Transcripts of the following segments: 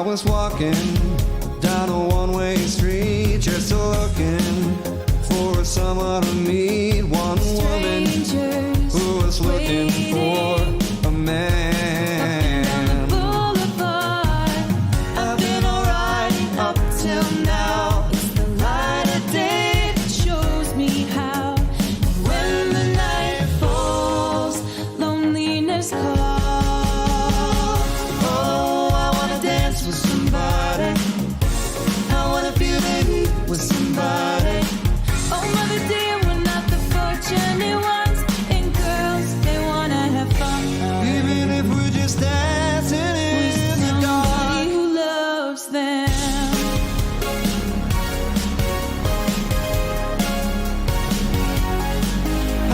was walking down a one-way street, just looking for someone to meet. One woman who was looking for a man. I've been alright up till now. It's the light of day that shows me how. When the night falls, loneliness calls. Oh, I wanna dance with somebody. I wanna feel the heat with somebody. Oh, mother dear, we're not the fortunate ones. And girls, they wanna have fun. Even if we're just dancing in the dark. Somebody who loves them.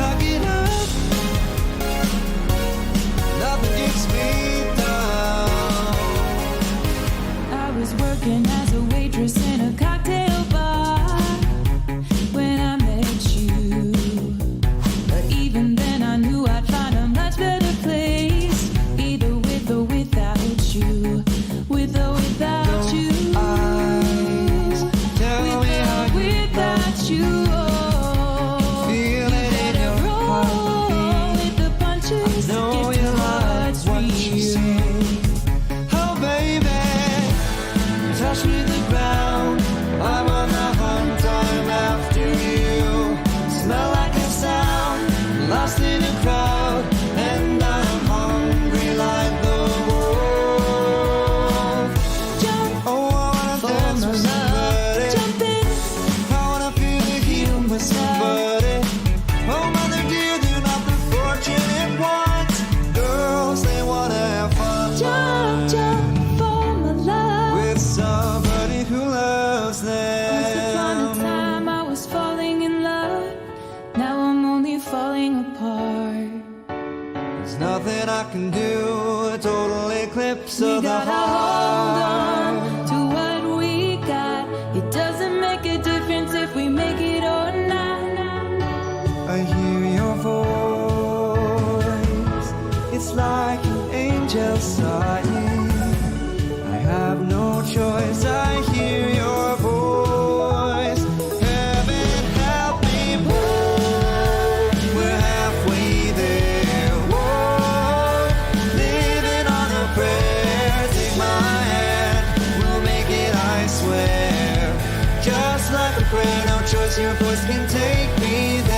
I get up, nothing gets me down. I was working as a waitress in a cocktail bar when I met you. But even then I knew I'd find a much better place, either with or without you. With or without you. Eyes, tell me how you Without you. feel it in your heartbeat. With the punches, Know get you to like what's what you real. see. Oh baby, touch me the ground. I'm on the hunt, I'm after you. Smell like a sound, lost in a crowd, and I'm hungry like the wolf. Jump Oh, I wanna for dance my with love. somebody. Jump in. I wanna feel the heat with somebody. Oh, mother dear, they're not the fortunate ones. Girls, they wanna have fun. Jump, jump for my love. With somebody who loves Once upon a them. time I was falling in love. Now I'm only falling apart. There's nothing I can do, a total eclipse We of the gotta hold on heart. to what we got. It doesn't make a difference if we make it or not. I hear your voice. It's like an angel sighing. I have no choice. I hear your voice. Heaven help me, boy. We're halfway there. Whoa. Living on a prayer. Take my hand. We'll make it, I swear. Just like a prayer, no choice. Your voice can take me there.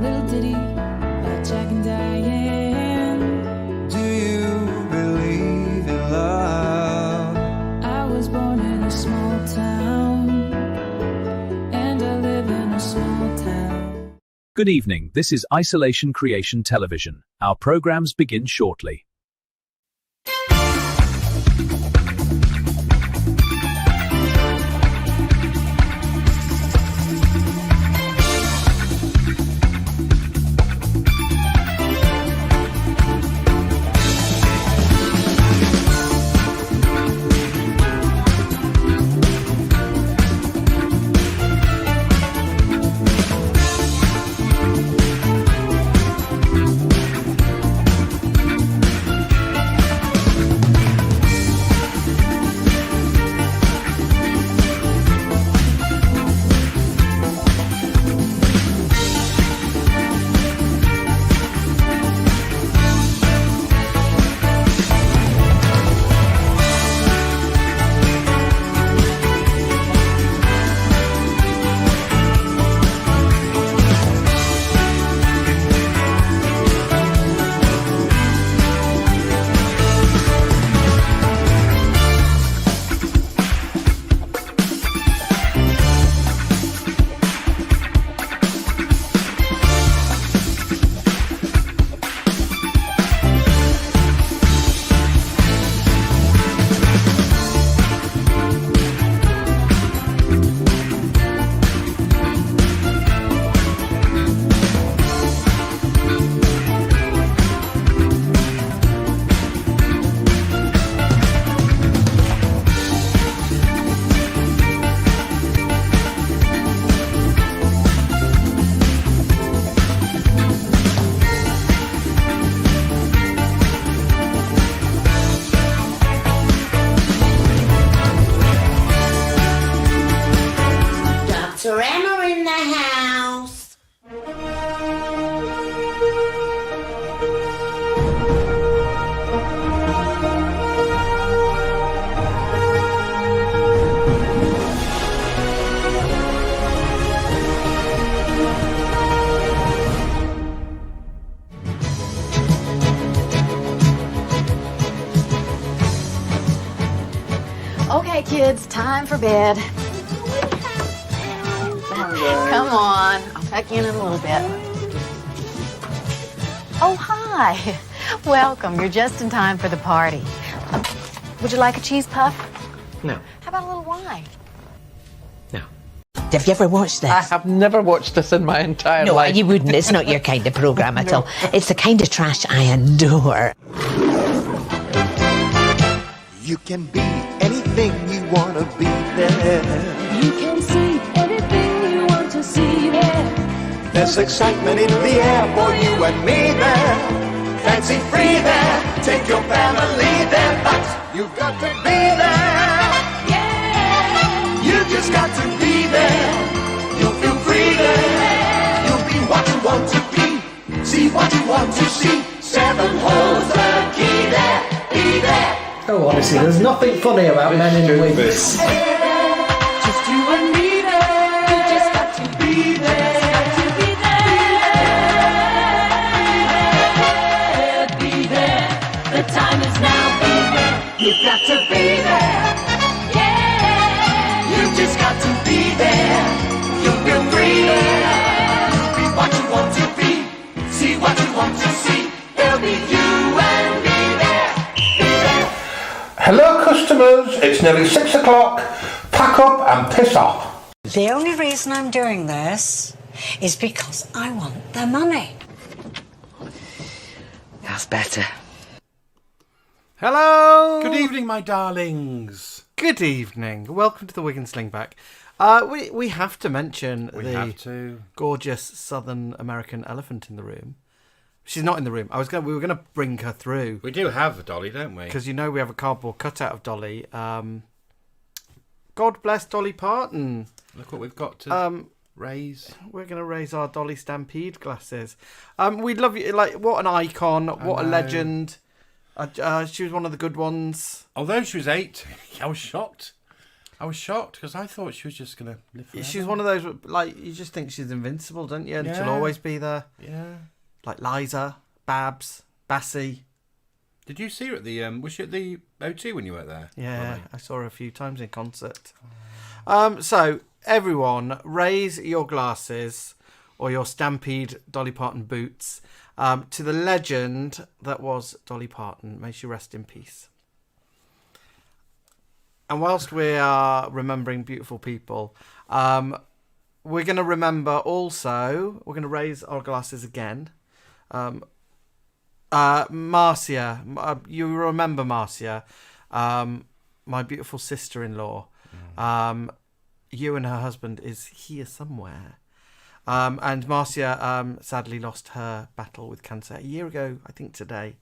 Little ditty about Jack and Diane. Do you believe in love? I was born in a small town, and I live in a small town. Good evening, this is Isolation Creation Television. Our programs begin shortly. Dr. Emma in the house. Okay, kids, time for bed. Come on, I'll tuck you in a little bit. Oh, hi. Welcome. You're just in time for the party. Would you like a cheese puff? No. How about a little wine? No. Have you ever watched this? I have never watched this in my entire No, life. you wouldn't. It's not your kind of programme at all. It's the kind of trash I adore. You can be anything you want to be there. You can see anything you want to see there. There's excitement in the air for you and me there. Fancy free there. Take your family there. But you've got to be there. Yeah. You just got to be there. You'll feel free there. You'll be what you want to be. See what you want to see. 7 holes the key there. Be there. Oh, honestly, there's nothing funny about men in wigs. Just you and me there. You just got to be there. Be there. The time is now. Be there. You've got to be there. Yeah. You just got to be there. You'll feel free there. You'll be what you want to be. See what you want to see. There'll be you and me there. Be there. Hello customers, it's nearly 6 o'clock. Pack up and piss off. The only reason I'm doing this is because I want the money. That's better. Hello! Good evening, my darlings. Good evening. Welcome to the WIG SLINGBACK. We have to mention the gorgeous Southern American elephant in the room. She's not in the room. We were going to bring her through. We do have a Dolly, don't we? Because we have a cardboard cutout of Dolly. God bless Dolly Parton. Look what we've got to raise. We're going to raise our Dolly Stampede glasses. We love you. Like, what an icon. What a legend. She was one of the good ones. Although she was 8, I was shocked. Because I thought she was just going to live forever. She's one of those, like, you just think she's invincible, don't you? And she'll always be there. Yeah. Like Liza, Babs, Bassie. Did you see her at the, was she at the O2 when you were there? Yeah, Probably. I saw her a few times in concert. So, everyone, raise your glasses or your Stampede Dolly Parton boots to the legend that was Dolly Parton. May she rest in peace. And whilst we are remembering beautiful people, we're going to remember also, we're going to raise our glasses again. Marcia, you remember Marcia, my beautiful sister-in-law. You and her husband is here somewhere. And Marcia sadly lost her battle with cancer a year ago, I think today.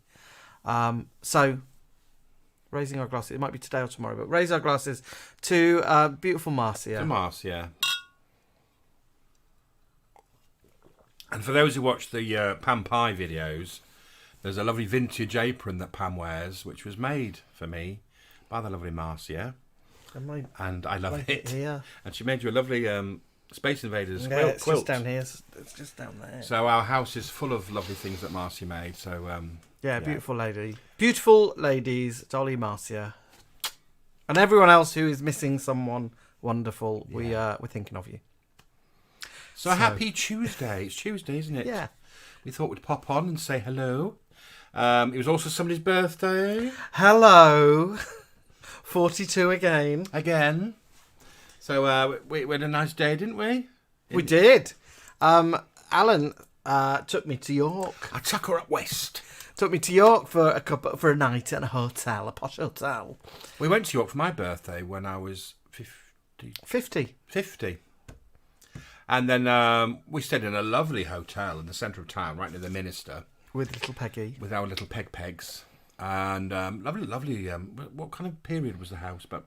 So, raising our glasses, it might be today or tomorrow, but raise our glasses to beautiful Marcia. To Marcia. And for those who watch the Pam Pie videos, there's a lovely vintage apron that Pam wears, which was made for me by the lovely Marcia. And I love it. Here. And she made you a lovely Space Invaders quilt. It's just down here. It's just down there. So our house is full of lovely things that Marcia made. So beautiful lady. Beautiful ladies, Dolly, Marcia. And everyone else who is missing someone wonderful, we're thinking of you. So happy Tuesday. It's Tuesday, isn't it? Yeah. We thought we'd pop on and say hello. It was also somebody's birthday. Hello. 42 again. Again. So we had a nice day, didn't we? We did. Alan took me to York. I took her up west. Took me to York for a night at a hotel, a posh hotel. We went to York for my birthday when I was 50. And then we stayed in a lovely hotel in the centre of town, right near the Minister. With little Peggy. With our little pegs. And lovely. What kind of period was the house? But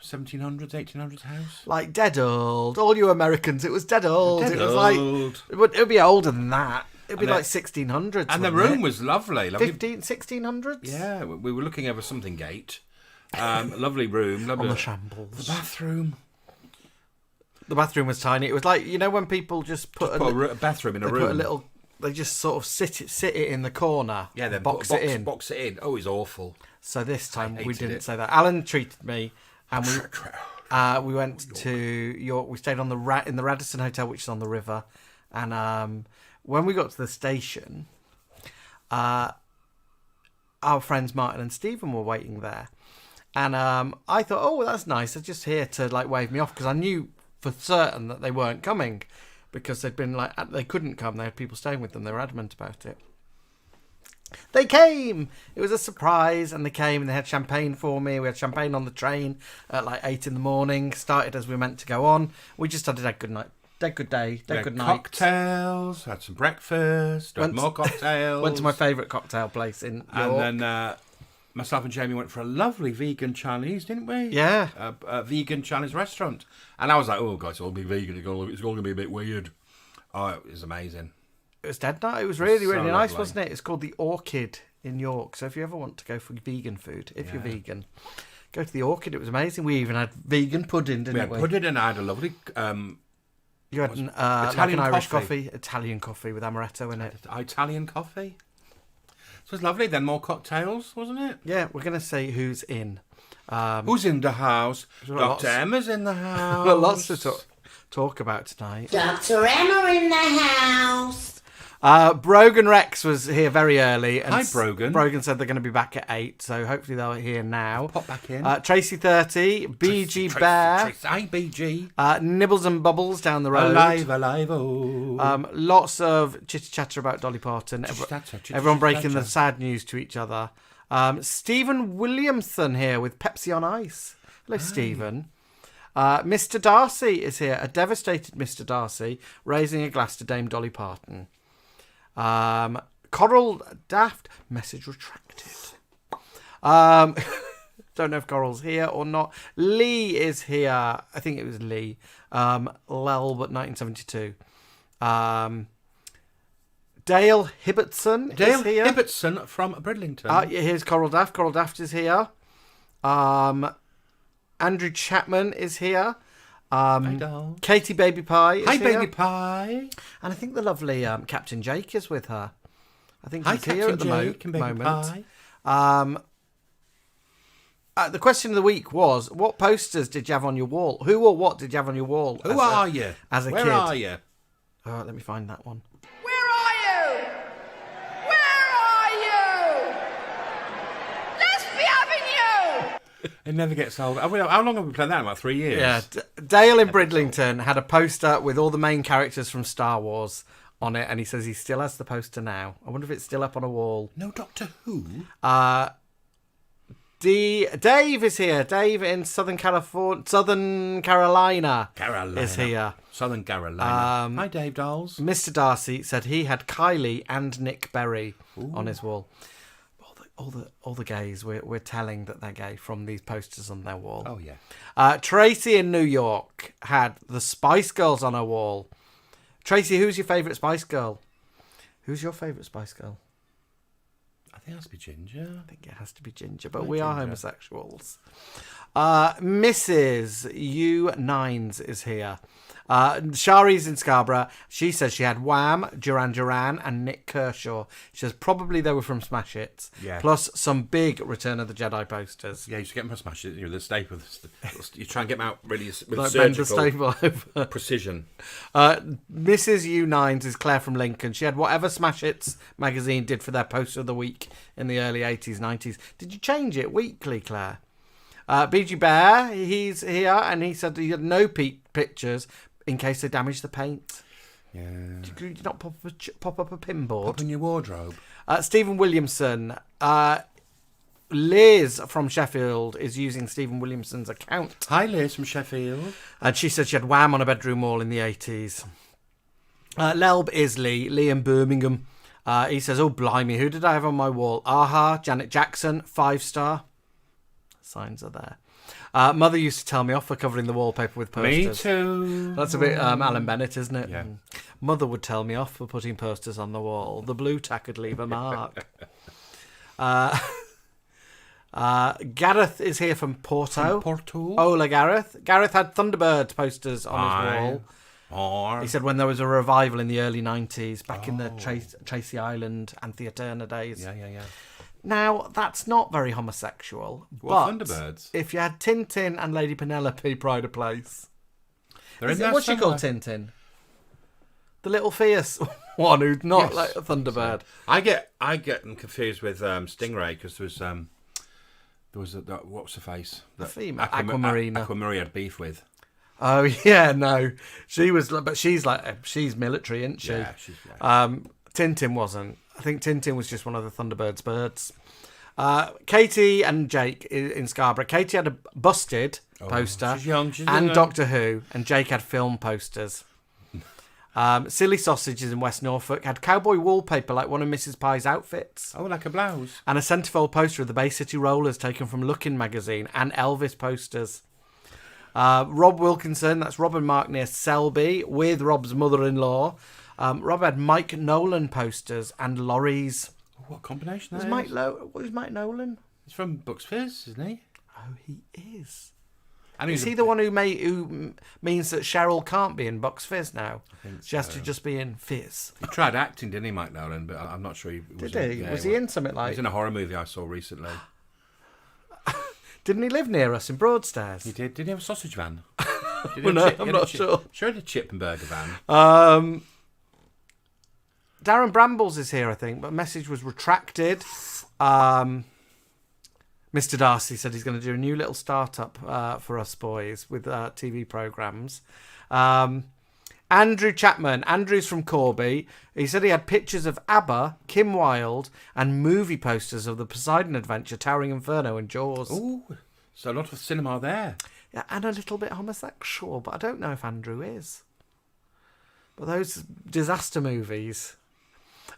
1700s, 1800s house. Like dead old. All you Americans, it was dead old. Dead it was old. Like, it would be older than that. It'd be And like 1600s. And the room was lovely. 1600s? Yeah, we were looking over something gate. Lovely room. Lovely. On the shambles. The bathroom. The bathroom was tiny. It was like, you know, when people just put a bathroom in a room. Put a little. They just sort of sit it in the corner. Yeah, then box it in. Box it in. Oh, it's awful. So this time we didn't it. say that. Alan treated me, and we went to York. We stayed on in the Radisson Hotel, which is on the river, and when we got to the station, our friends Martin and Stephen were waiting there, and I thought, oh, that's nice. They're just here to like wave me off because I knew for certain that they weren't coming because they'd been like they couldn't come. They had people staying with them. They were adamant about it. They came. It was a surprise, and they came and they had champagne for me. We had champagne on the train at like 8 a.m. Started as we were meant to go on. We just had a dead good night. Dead good day. Dead good night. Cocktails. Had some breakfast. Had more cocktails. Went to my favourite cocktail place in York. And then myself and Jamie went for a lovely vegan Chinese, didn't we? Yeah. A vegan Chinese restaurant. And I was like, oh, guys, it'll be vegan. It's all going to be a bit weird. Oh, it was amazing. It was dead night. It was really, really nice, lovely. wasn't it? It's called the Orchid in York. So if you ever want to go for vegan food, if you're vegan, go to the Orchid. It was amazing. We even had vegan pudding, didn't we? We had pudding, and I had a lovely... you had an Italian Irish coffee. Italian coffee with amaretto in it. Italian coffee. So it was lovely. Then more cocktails, wasn't it? Yeah, we're going to say who's in. Who's in the house? Dr. Emma's in the house. Well, lots to talk about tonight. Dr. Emma in the house. Brogan Rex was here very early. And Hi, Brogan. Brogan said they're going to be back at 8, so hopefully they're here now. Pop back in. Tracy 30, BG Bear. Hi, BG. Nibbles and Bubbles down the road. Alive, oh. Lots of chitter-chatter about Dolly Parton. Everyone breaking the sad news to each other. Stephen Williamson here with Pepsi on Ice. Hello, Stephen. Mr. Darcy is here. A devastated Mr. Darcy raising a glass to Dame Dolly Parton. Coral Daft, message retracted. Don't know if Coral's here or not. Lee is here. I think it was Lee. Lelb 1972. Dale Hibbertson is here. Dale Hibbertson from Bridlington. Here's Coral Daft. Coral Daft is here. Andrew Chapman is here. Katie Baby Pie is Hi, here. Baby Pie. And I think the lovely Captain Jake is with her. I think he's Hi, here at the Captain Jake and moment. Baby Pie. The question of the week was, what posters did you have on your wall? Who or what did you have on your wall? Who are you? As a Where kid? Where are you? Let me find that one. Where are you? Where are you? Let's be having you! It never gets old. How long have we played that? About 3 years? Yeah, Dale in Bridlington had a poster with all the main characters from Star Wars on it, and he says he still has the poster now. I wonder if it's still up on a wall. No Doctor Who? Dave is here. Dave in Southern Carolina is here. Southern Carolina. Hi, Dave Dolls. Mr. Darcy said he had Kylie and Nick Berry on his wall. All the gays, we're telling that they're gay from these posters on their wall. Oh, yeah. Tracy in New York had the Spice Girls on her wall. Tracy, who's your favourite Spice Girl? Who's your favourite Spice Girl? I think it has to be Ginger. I think it has to be Ginger, but we are homosexuals. Mrs. U9s is here. Shari's in Scarborough. She says she had Wham, Duran Duran, and Nick Kershaw. She says probably they were from Smash Hits. Yeah. Plus some big Return of the Jedi posters. Yeah, you should get them from Smash Hits. The staple. You try and get them out really with Like surgical over. precision. Mrs. U9s is Claire from Lincoln. She had whatever Smash Hits magazine did for their poster of the week in the early 80s, 90s. Did you change it weekly, Claire? BG Bear, he's here, and he said he had no pictures in case they damage the paint. Yeah. Did you not pop up a pinboard? Pop in your wardrobe. Stephen Williamson. Liz from Sheffield is using Stephen Williamson's account. Hi, Liz from Sheffield. And she said she had Wham on a bedroom wall in the 80s. Lelb is Lee in Birmingham. He says, oh, blimey, who did I have on my wall? Aha, Janet Jackson, 5-star. Signs are there. Mother used to tell me off for covering the wallpaper with posters. Me too. That's a bit Alan Bennett, isn't it? Yeah. Mother would tell me off for putting posters on the wall. The blue tack would leave a mark. Gareth is here from Porto. Ola Gareth. Gareth had Thunderbird posters on his wall. He said when there was a revival in the early 90s, back in the Tracy Island and Theaterna days. Yeah. Now, that's not very homosexual. What, but Thunderbirds? if you had Tintin and Lady Penelope Pride of Place. They're in there What's she called, Tintin? The little fierce one who's not like a Thunderbird. I get them confused with Stingray because there was what's her face? The female Aquamarina. Aquamarina had beef with. Oh yeah, no, she was, but she's military, isn't she? Yeah, she's. Tintin wasn't. I think Tintin was just one of the Thunderbird's birds. Katie and Jake in Scarborough. Katie had a Busted poster. She's young. And Doctor Who, and Jake had film posters. Silly Sausages in West Norfolk had cowboy wallpaper like one of Mrs. Pye's outfits. Oh, like a blouse. And a centerfold poster of the Bay City Rollers taken from Lookin' magazine, and Elvis posters. Rob Wilkinson, that's Rob and Mark near Selby, with Rob's mother-in-law. Rob had Mike Nolan posters and lorries. What combination What is Mike Nolan? He's from Bucks Fizz, isn't he? Oh, he is. And is he the one who means that Cheryl can't be in Bucks Fizz now? I think she has to just be in Fizz. He tried acting, didn't he, Mike Nolan? But I'm not sure he was. Did he? Was he in something like? He was in a horror movie I saw recently. Didn't he live near us in Broadstairs? He did. Did he have a sausage van? I'm not sure. Sure, he had a chip and burger van. Darren Brambles is here, I think, but message was retracted. Mr. Darcy said he's going to do a new little startup for us boys with TV programmes. Andrew Chapman. Andrew's from Corby. He said he had pictures of ABBA, Kim Wilde, and movie posters of the Poseidon Adventure, Towering Inferno, and Jaws. Ooh, so a lot of cinema there. Yeah, and a little bit homosexual, but I don't know if Andrew is. But those disaster movies.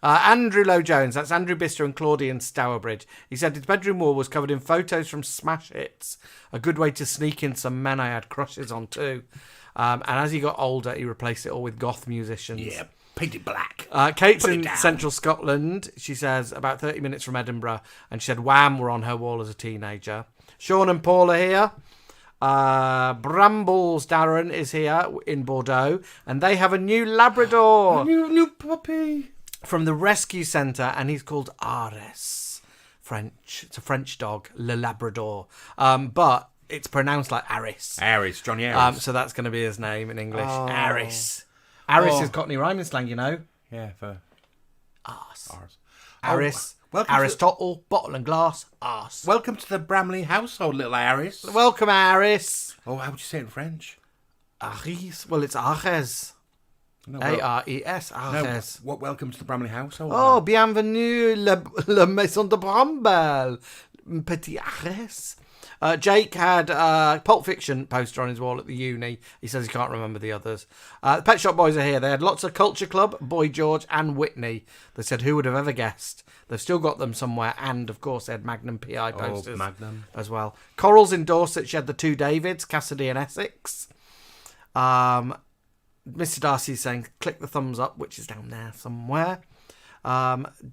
Andrew Lowe-Jones, that's Andrew Bister and Claudian Stourbridge. He said his bedroom wall was covered in photos from smash hits. A good way to sneak in some men I had crushes on too. And as he got older, he replaced it all with goth musicians. Yeah, paint it black. Kate's in central Scotland. She says about 30 minutes from Edinburgh. And she said Wham were on her wall as a teenager. Sean and Paul are here. Brambles Darren is here in Bordeaux. And they have a new Labrador. A new puppy. From the rescue centre, and he's called Ares. French. It's a French dog, Le Labrador. But it's pronounced like Aris. Aris, Johnny Aris. So that's going to be his name in English. Aris. Aris is Cockney rhyming slang, you know. Yeah, for arse. Aris. Aristotle, bottle and glass, arse. Welcome to the Bramley household, little Aris. Welcome, Aris. Oh, how would you say it in French? Aris. Well, it's Ares. No, Ares. Ares. No, welcome to the Bramley household. Oh, bienvenue, la maison de Bramble. Petit Ares. Jake had a Pulp Fiction poster on his wall at the uni. He says he can't remember the others. The Pet Shop Boys are here. They had lots of Culture Club, Boy George and Whitney. They said, who would have ever guessed? They've still got them somewhere. And, of course, they had Magnum PI posters as well. Coral's in Dorset. She had the two Davids, Cassidy and Essex. Mr. Darcy is saying, click the thumbs up, which is down there somewhere.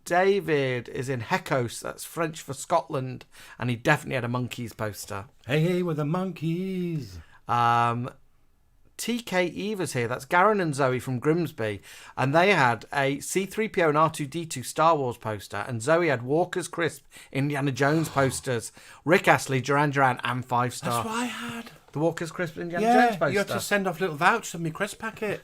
David is in Hecos, that's French for Scotland, and he definitely had a Monkeys poster. Hey, we're the Monkeys. TK Eva's here, that's Garen and Zoe from Grimsby, and they had a C-3PO and R2-D2 Star Wars poster, and Zoe had Walker's Crisp Indiana Jones posters, Rick Astley, Duran Duran, and 5-Star. That's what I had. The Walker's Crisp Indiana Jones poster. You had to send off little vouchers of me crisp packet.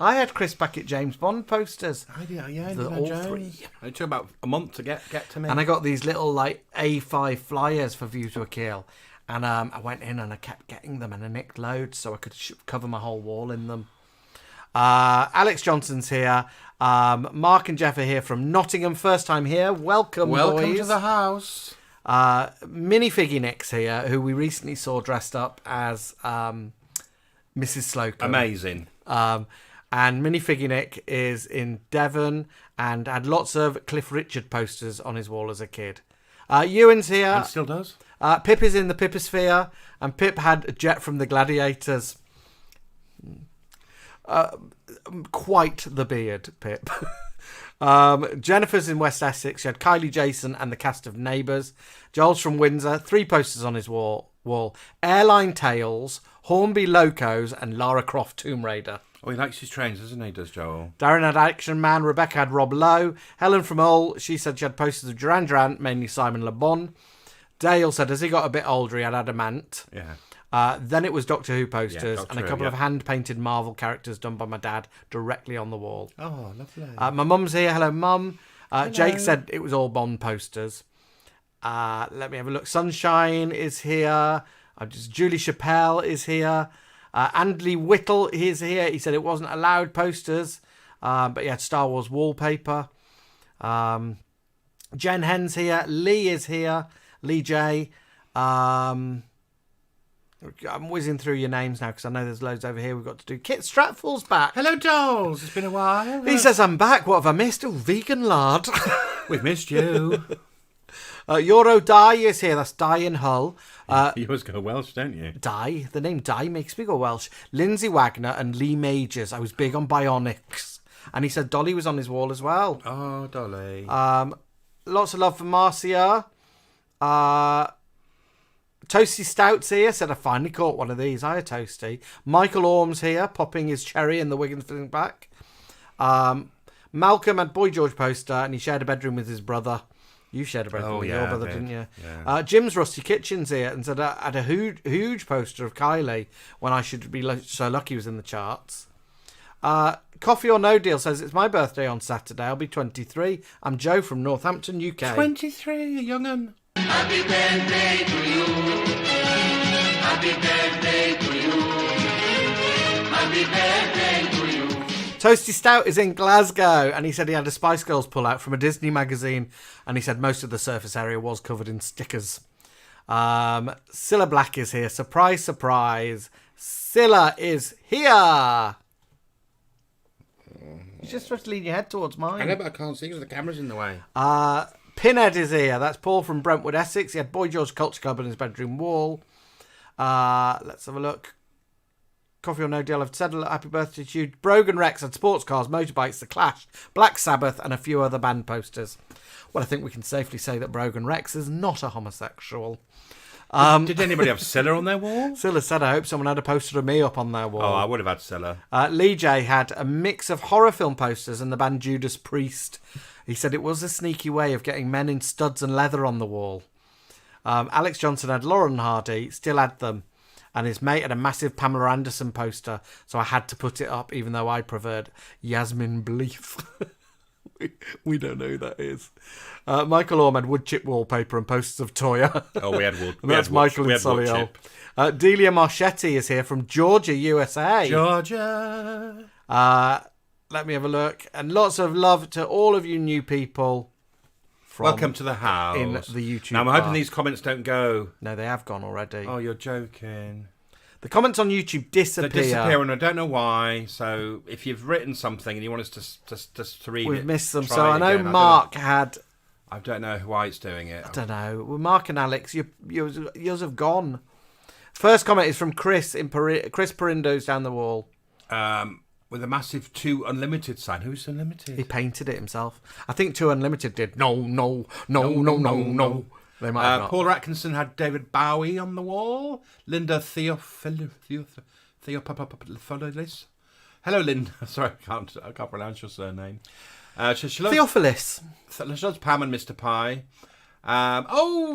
I had crisp packet James Bond posters. I did, yeah. All three. It took about a month to get to me. And I got these little like A5 flyers for View to a Kill. And I went in and I kept getting them and I nicked loads so I could cover my whole wall in them. Alex Johnson's here. Mark and Jeff are here from Nottingham. First time here. Welcome boys. To the house. Minnie Figgy Nick's here, who we recently saw dressed up as Mrs. Slocum. Amazing. And Minnie Figgy Nick is in Devon and had lots of Cliff Richard posters on his wall as a kid. Ewan's here. And still does. Pip is in the Piposphere, and Pip had a jet from the Gladiators. Quite the beard, Pip. Jennifer's in West Essex. She had Kylie, Jason, and the cast of Neighbours. Joel's from Windsor. 3 posters on his wall. Airline Tales, Hornby Locos, and Lara Croft Tomb Raider. Oh, he likes his trains, doesn't he, does Joel? Darren had Action Man. Rebecca had Rob Lowe. Helen from Hull, she said she had posters of Duran Duran, mainly Simon Le Bon. Dale said as he got a bit older, he had Adamant. Yeah. Then it was Doctor Who posters Doctor and a Who, couple of hand-painted Marvel characters done by my dad directly on the wall. Oh, lovely. My mum's here. Hello, Mum. Jake said it was all Bond posters. Let me have a look. Sunshine is here. Julie Chappelle is here. Andley Whittle is here. He said it wasn't allowed posters, but he had Star Wars wallpaper. Jen Hen's here. Lee is here. Lee J. I'm whizzing through your names now because I know there's loads over here we've got to do. Kit Stratfall's back. Hello, dolls. It's been a while. He says I'm back. What have I missed? Oh, vegan lard. We've missed you. Euro Di is here. That's Di in Hull. You always go Welsh, don't you? Di. The name Di makes me go Welsh. Lindsay Wagner and Lee Majors. I was big on Bionics. And he said Dolly was on his wall as well. Oh, Dolly. Lots of love for Marcia. Toasty Stout's here. Said I finally caught one of these. Hiya, Toasty. Michael Orm's here, popping his cherry in the Wigan Slingback. Malcolm had Boy George poster, and he shared a bedroom with his brother. You shared a bedroom with your brother, didn't you? Yeah. Jim's Rusty Kitchen's here, and said I had a huge poster of Kylie when I should be so lucky he was in the charts. Coffee or No Deal says it's my birthday on Saturday. I'll be 23. I'm Joe from Northampton, UK. 23, a young'un. Happy birthday to you. Happy birthday to you. Happy birthday to you. Toasty Stout is in Glasgow, and he said he had a Spice Girls pull-out from a Disney magazine, and he said most of the surface area was covered in stickers. Cilla Black is here. Surprise, surprise. Cilla is here. You're just supposed to lean your head towards mine. I know, but I can't see because the camera's in the way. Pinhead is here. That's Paul from Brentwood, Essex. He had Boy George Culture Club on his bedroom wall. Let's have a look. Coffee or No Deal. I've said happy birthday to you. Brogan Rex had sports cars, motorbikes, The Clash, Black Sabbath, and a few other band posters. Well, I think we can safely say that Brogan Rex is not a homosexual. Did anybody have Cilla on their wall? Cilla said, I hope someone had a poster of me up on their wall. Oh, I would have had Cilla. Lee J had a mix of horror film posters and the band Judas Priest. He said it was a sneaky way of getting men in studs and leather on the wall. Alex Johnson had Lauren Hardy, still had them. And his mate had a massive Pamela Anderson poster, so I had to put it up, even though I preferred Yasmin Bleef. We don't know who that is. Michael Orm had wood chip wallpaper and posters of Toya. Oh, we had wood. And that's Michael and Solihull. Delia Marchetti is here from Georgia, USA. Georgia. Let me have a look. And lots of love to all of you new people. Welcome to the house. In the YouTube Now, I'm hoping these comments don't go. No, they have gone already. Oh, you're joking. The comments on YouTube disappear. They disappear, and I don't know why. So, if you've written something and you want us to read it, we've missed them. try So, I know again. Mark had... I don't know why it's doing it. I don't know. Well, Mark and Alex, yours have gone. First comment is from Chris Chris Perindo's down the wall. With a massive 2 Unlimited sign. Who's Unlimited? He painted it himself. I think 2 Unlimited did. No. They might have not. Paul Atkinson had David Bowie on the wall. Linda Theophilis. Hello, Linda. Sorry, I can't pronounce your surname. Theophilus. She loves Pam and Mr. Pie.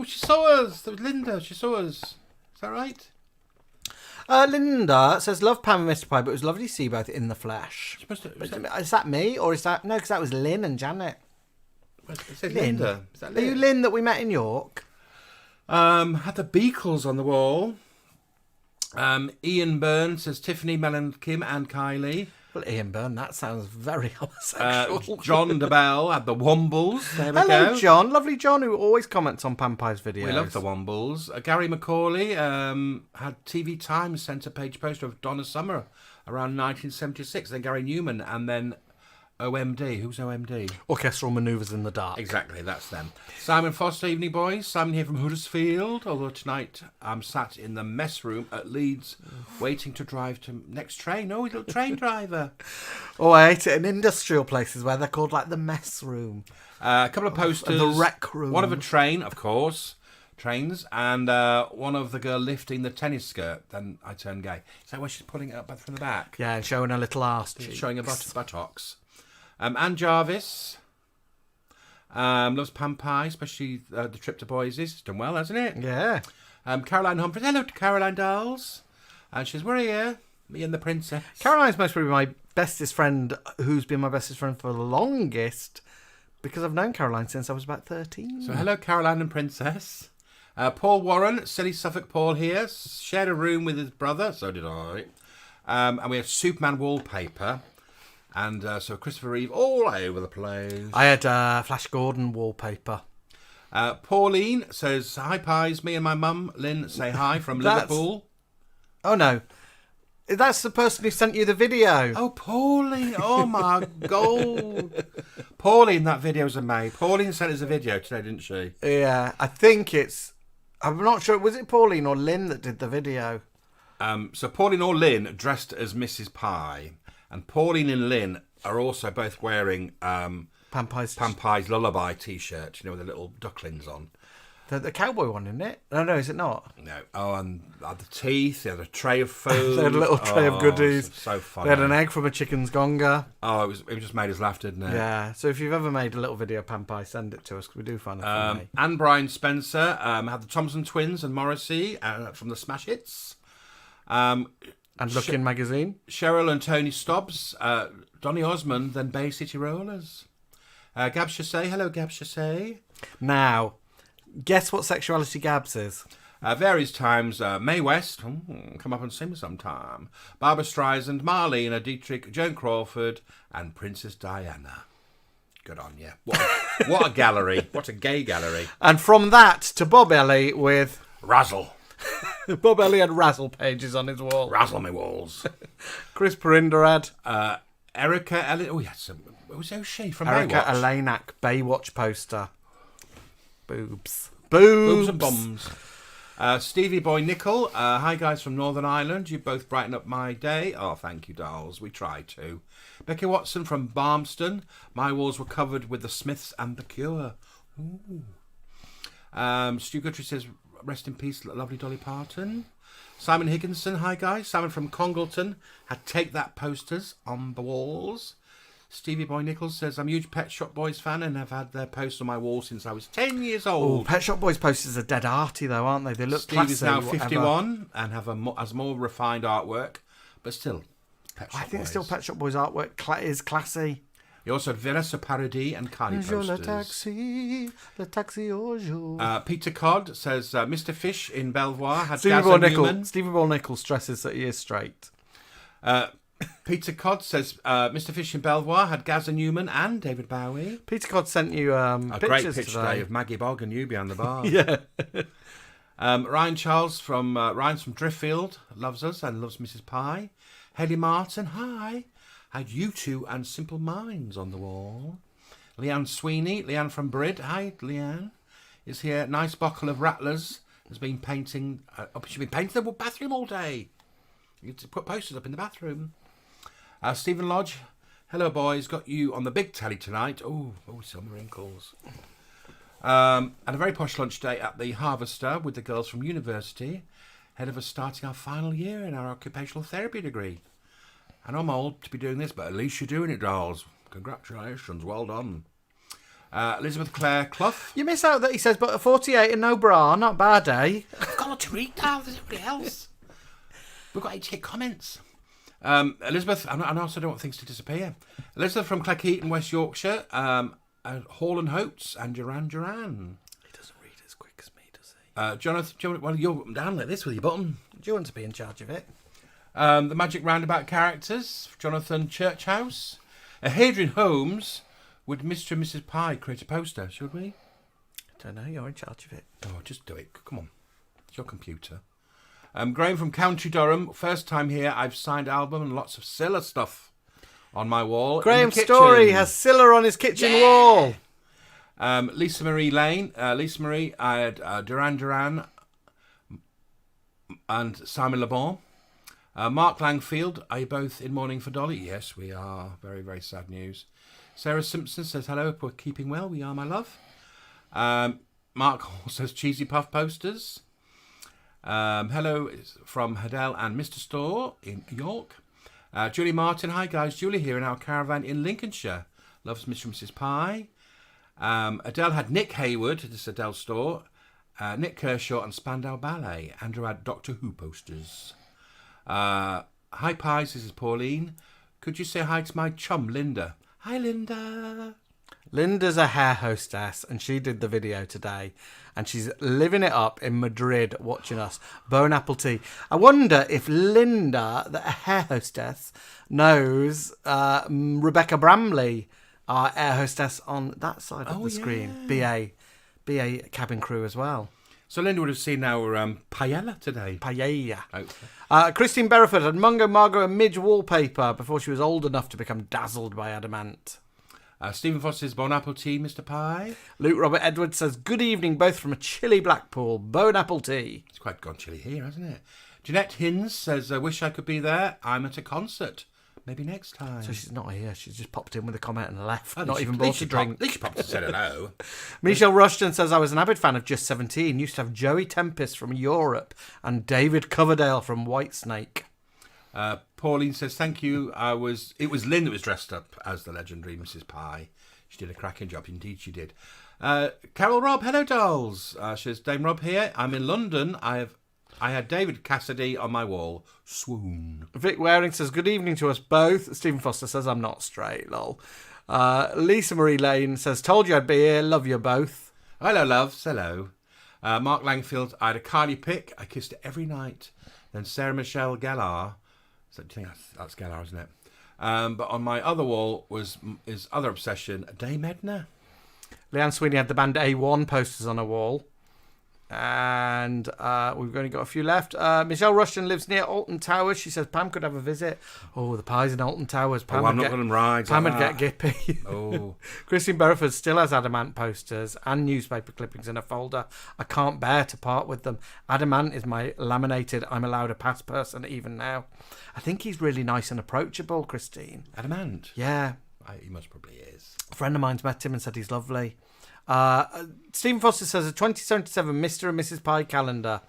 She saw us. That was Linda. She saw us. Is that right? Linda says, love Pam and Mr. Pie, but it was lovely to see you both in the flesh. Is that me? Or is that... No, because that was Lynn and Janet. It says Linda. Is that Lynn? Are you Lynn that we met in York? Had the Beakles on the wall. Ian Byrne says Tiffany, Mel and Kim and Kylie. Well, Ian Byrne, that sounds very homosexual. John DeBell had the Wombles. There we Hello, go. John. Lovely John, who always comments on Pam Pie's videos. We love the Wombles. Gary Macaulay had TV Times centre page poster of Donna Summer around 1976. Then Gary Newman, and then OMD. Who's OMD? Orchestral Manoeuvres in the Dark. Exactly, that's them. Simon Foster, evening boys. Simon here from Huddersfield. Although tonight I'm sat in the mess room at Leeds, waiting to drive to next train. Oh, little train driver. Oh, I hate it in industrial places where they're called like the mess room. A couple of posters. The rec room. One of a train, of course. Trains. And one of the girl lifting the tennis skirt. Then I turned gay. Is that why she's pulling it up from the back? Yeah, and showing her little arse. She's showing her buttocks. Anne Jarvis loves pan pie, especially the trip to Boise's. It's done well, hasn't it? Yeah. Caroline Humphries. Hello to Caroline Dolls. And she's, we're here. Me and the princess. Caroline's most probably my bestest friend, who's been my bestest friend for the longest, because I've known Caroline since I was about 13. So hello, Caroline and Princess. Paul Warren, silly Suffolk Paul here, shared a room with his brother, so did I. And we have Superman wallpaper. And so Christopher Reeve all over the place. I had Flash Gordon wallpaper. Pauline says, hi pies, me and my mum, Lynn, say hi from Liverpool. Oh no. That's the person who sent you the video. Oh, Pauline. Oh, my God. Pauline, that video's amazing. Pauline sent us a video today, didn't she? Yeah, I think it's... I'm not sure. Was it Pauline or Lynn that did the video? So Pauline or Lynn dressed as Mrs. Pie. And Pauline and Lynn are also both wearing Pan Pie's Lullaby T-shirt, with the little ducklings on. The cowboy one, isn't it? No, is it not? No. Oh, and the teeth. They had a tray of food. They had a little tray of goodies. So funny. They had an egg from a chicken's gonga. Oh, it just made us laugh, didn't it? Yeah. So if you've ever made a little video of pan pie, send it to us, because we do find it funny. Anne Brian Spencer had the Thompson twins and Morrissey from the Smash Hits. And Looking Magazine. Cheryl and Tony Stobbs. Donny Osmond, then Bay City Rollers. Gab Chassé. Hello, Gab Chassé. Now, guess what sexuality Gabs is? Various times, Mae West, come up and see me sometime. Barbara Streisand, Marlene Dietrich, Joan Crawford, and Princess Diana. Good on you. What a gallery. What a gay gallery. And from that to Bob Ellie with... Razzle. Bob Ellie had Razzle pages on his wall. Razzle me walls. Chris Perinder had... Erica Ellie... Oh, yes. Who's she from Erica Baywatch? Elainak, Baywatch poster. Boobs. Boobs and bombs. Stevie Boy Nickel. Hi, guys from Northern Ireland. You both brighten up my day. Oh, thank you, dolls. We try to. Becky Watson from Barmston. My walls were covered with the Smiths and the Cure. Ooh. Stu Guthrie says, rest in peace, lovely Dolly Parton. Simon Higginson. Hi, guys. Simon from Congleton had Take That posters on the walls. Stevie Boy Nichols says, I'm a huge Pet Shop Boys fan and have had their posters on my wall since I was 10 years old. Oh, Pet Shop Boys posters are dead arty, though, aren't they? They look Steve classy. is now 51 and has more refined artwork, but still, Pet Shop I think Boys. still Pet Shop Boys artwork is classy. He also had Vanessa Paradis and Kylie posters. Le taxi au jour. Peter Codd says, Mr. Fish in Belvoir had Stevie Newman. Ball Nichols stresses that he is straight. Peter Codd says, Mr. Fish in Belvoir had Gaza Newman and David Bowie. Peter Codd sent you a great pictures picture today of Maggie Bogg and you behind the bar. Yeah. Ryan Charles from Ryan's from Driffield loves us and loves Mrs. Pie. Haley Martin, hi. Had U2 and Simple Minds on the wall. Leanne Sweeney, Leanne from Brid. Hi, Leanne. Is here. Nice bottle of Rattlers. Has been painting. She's been painting the bathroom all day. You to put posters up in the bathroom. Stephen Lodge. Hello, boys. Got you on the big telly tonight. Oh, some wrinkles. And a very posh lunch day at the Harvester with the girls from university, ahead of us starting our final year in our occupational therapy degree. And I'm old to be doing this, but at least you're doing it, dolls. Congratulations. Well done. Elizabeth Clare Clough. You miss out that he says, but a 48 and no bra, not bad, eh? I've got to read now. There's everybody else. We've got 88 comments. Elizabeth, I also don't want things to disappear. Elizabeth from Cleckheaton, West Yorkshire. Hall and Holtz and Duran Duran. He doesn't read as quick as me, does he? Jonathan, well, you're down like this with your button. Do you want to be in charge of it? The Magic Roundabout characters. Jonathan Churchhouse. Hadrian Holmes. Would Mr. and Mrs. Pie create a poster? Should we? I don't know. You're in charge of it. Oh, just do it. Come on. It's your computer. Graham from County Durham. First time here. I've signed album and lots of Scylla stuff. on my wall. in Graham the kitchen. Story has Scylla on his kitchen wall. Lisa Marie Lane. Lisa Marie, I had Duran Duran and Simon Le Bon. Mark Langfield, are you both in mourning for Dolly? Yes, we are. Very, very sad news. Sarah Simpson says, hello, hope we're keeping well. We are, my love. Mark Hall says, cheesy puff posters. Hello from Hadel and Mr. Store in York. Julie Martin, hi guys. Julie here in our caravan in Lincolnshire. Loves Mr. and Mrs. Pie. Adele had Nick Hayward, this is Adele's store. Nick Kershaw and Spandau Ballet. Andrew had Doctor Who posters. Hi Pies, this is Pauline. Could you say hi to my chum Linda? Hi Linda. Linda's a hair hostess and she did the video today and she's living it up in Madrid watching us. Bone apple tea. I wonder if Linda, the hair hostess, knows Rebecca Bramley, our air hostess on that side of the screen. BA cabin crew as well. So Linda would have seen our paella today. Paella. Christine Berriford had Mungo, Margot and Midge wallpaper before she was old enough to become dazzled by adamant. Stephen Foster says, Bon apple tea, Mr. Pie. Luke Robert Edwards says, good evening, both from a chilly Blackpool. Bon apple tea. It's quite gone chilly here, hasn't it? Jeanette Hinz says, I wish I could be there. I'm at a concert. Maybe next time. So she's not here. She's just popped in with a comment and left. Oh, not even bought a drink. At least she popped and said hello. Michelle Rushton says, I was an avid fan of Just 17. Used to have Joey Tempest from Europe and David Coverdale from Whitesnake. Pauline says, thank you. It was Lynn that was dressed up as the legendary Mrs. Pie. She did a cracking job. Indeed she did. Carol Robb, hello dolls. She says, Dame Rob here. I'm in London. I had David Cassidy on my wall. Swoon. Vic Waring says, good evening to us both. Stephen Foster says, I'm not straight, lol. Lisa Marie Lane says, told you I'd be here. Love you both. Hello, loves. Hello. Mark Langfield, I had a Kylie pick. I kissed her every night. Then Sarah Michelle Gellar. So, I think that's Gellar, isn't it? But on my other wall was his other obsession, Dame Edna. Leanne Sweeney had the band A1 posters on her wall. And we've only got a few left. Michelle Rushton lives near Alton Towers. She says Pam could have a visit. Oh, the pies in Alton Towers. Pam I'm not going to ride. Pam would get gippy. Oh. Christine Berriford still has Adamant posters and newspaper clippings in a folder. I can't bear to part with them. Adamant is my laminated I'm allowed a pass person even now. I think he's really nice and approachable, Christine. Adamant? Yeah. He most probably is. A friend of mine's met him and said he's lovely. Stephen Foster says a 2077 Mr. and Mrs. Pie calendar.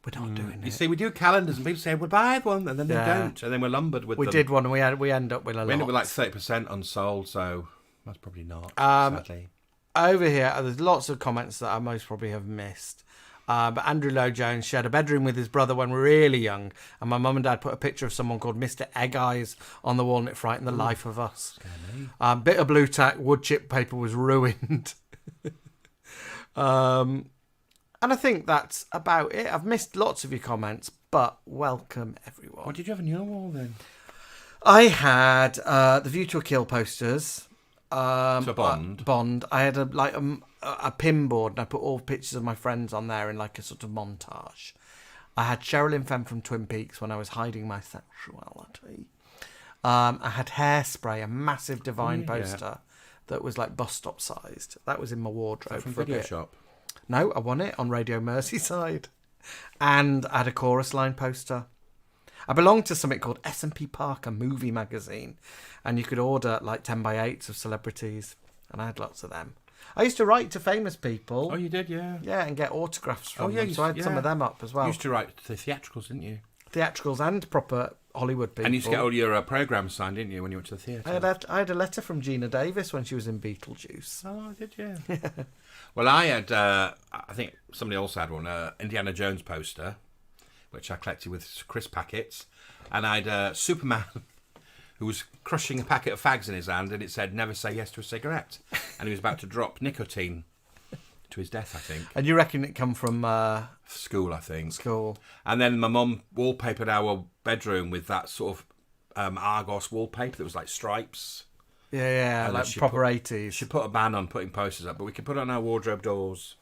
We're not doing it. You see, we do calendars and people say we'll buy one and then they don't, and then we're lumbered with them. We did one and we end up with a lot. We end up with like 30% unsold, so that's probably not. Sadly. Over here, there's lots of comments that I most probably have missed. But Andrew Lowe Jones shared a bedroom with his brother when we were really young, and my mum and dad put a picture of someone called Mr. Egg Eyes on the wall, and it frightened the life of us. Bit of blue tack, wood chip paper was ruined. And I think that's about it. I've missed lots of your comments, but welcome everyone. What did you have on your wall then? I had the View to a Kill posters. So Bond. Bond. I had a pin board and I put all pictures of my friends on there in like a sort of montage. I had Sherilyn Fenn from Twin Peaks when I was hiding my sexuality. I had Hairspray, a massive Divine poster that was like bus stop sized. That was in my wardrobe from for a Video bit. Shop? No, I won it on Radio Merseyside. And I had a Chorus Line poster. I belonged to something called S&P Parker Movie Magazine, and you could order like 10x8s of celebrities, and I had lots of them. I used to write to famous people. Oh, you did, yeah. Yeah, and get autographs from them, you so I had some of them up as well. You used to write to theatricals, didn't you? Theatricals and proper Hollywood people. And you used to get all your programs signed, didn't you, when you went to the theatre? I had a letter from Gina Davis when she was in Beetlejuice. Oh, did you? Well, I had, I think somebody else had one, Indiana Jones poster, which I collected with crisp packets, and I had Superman who was crushing a packet of fags in his hand, and it said, never say yes to a cigarette. And he was about to drop nicotine to his death, I think. And you reckon it come from... school, I think. School. And then my mum wallpapered our bedroom with that sort of Argos wallpaper that was like stripes. Yeah, like proper 80s. She put a ban on putting posters up, but we could put it on our wardrobe doors.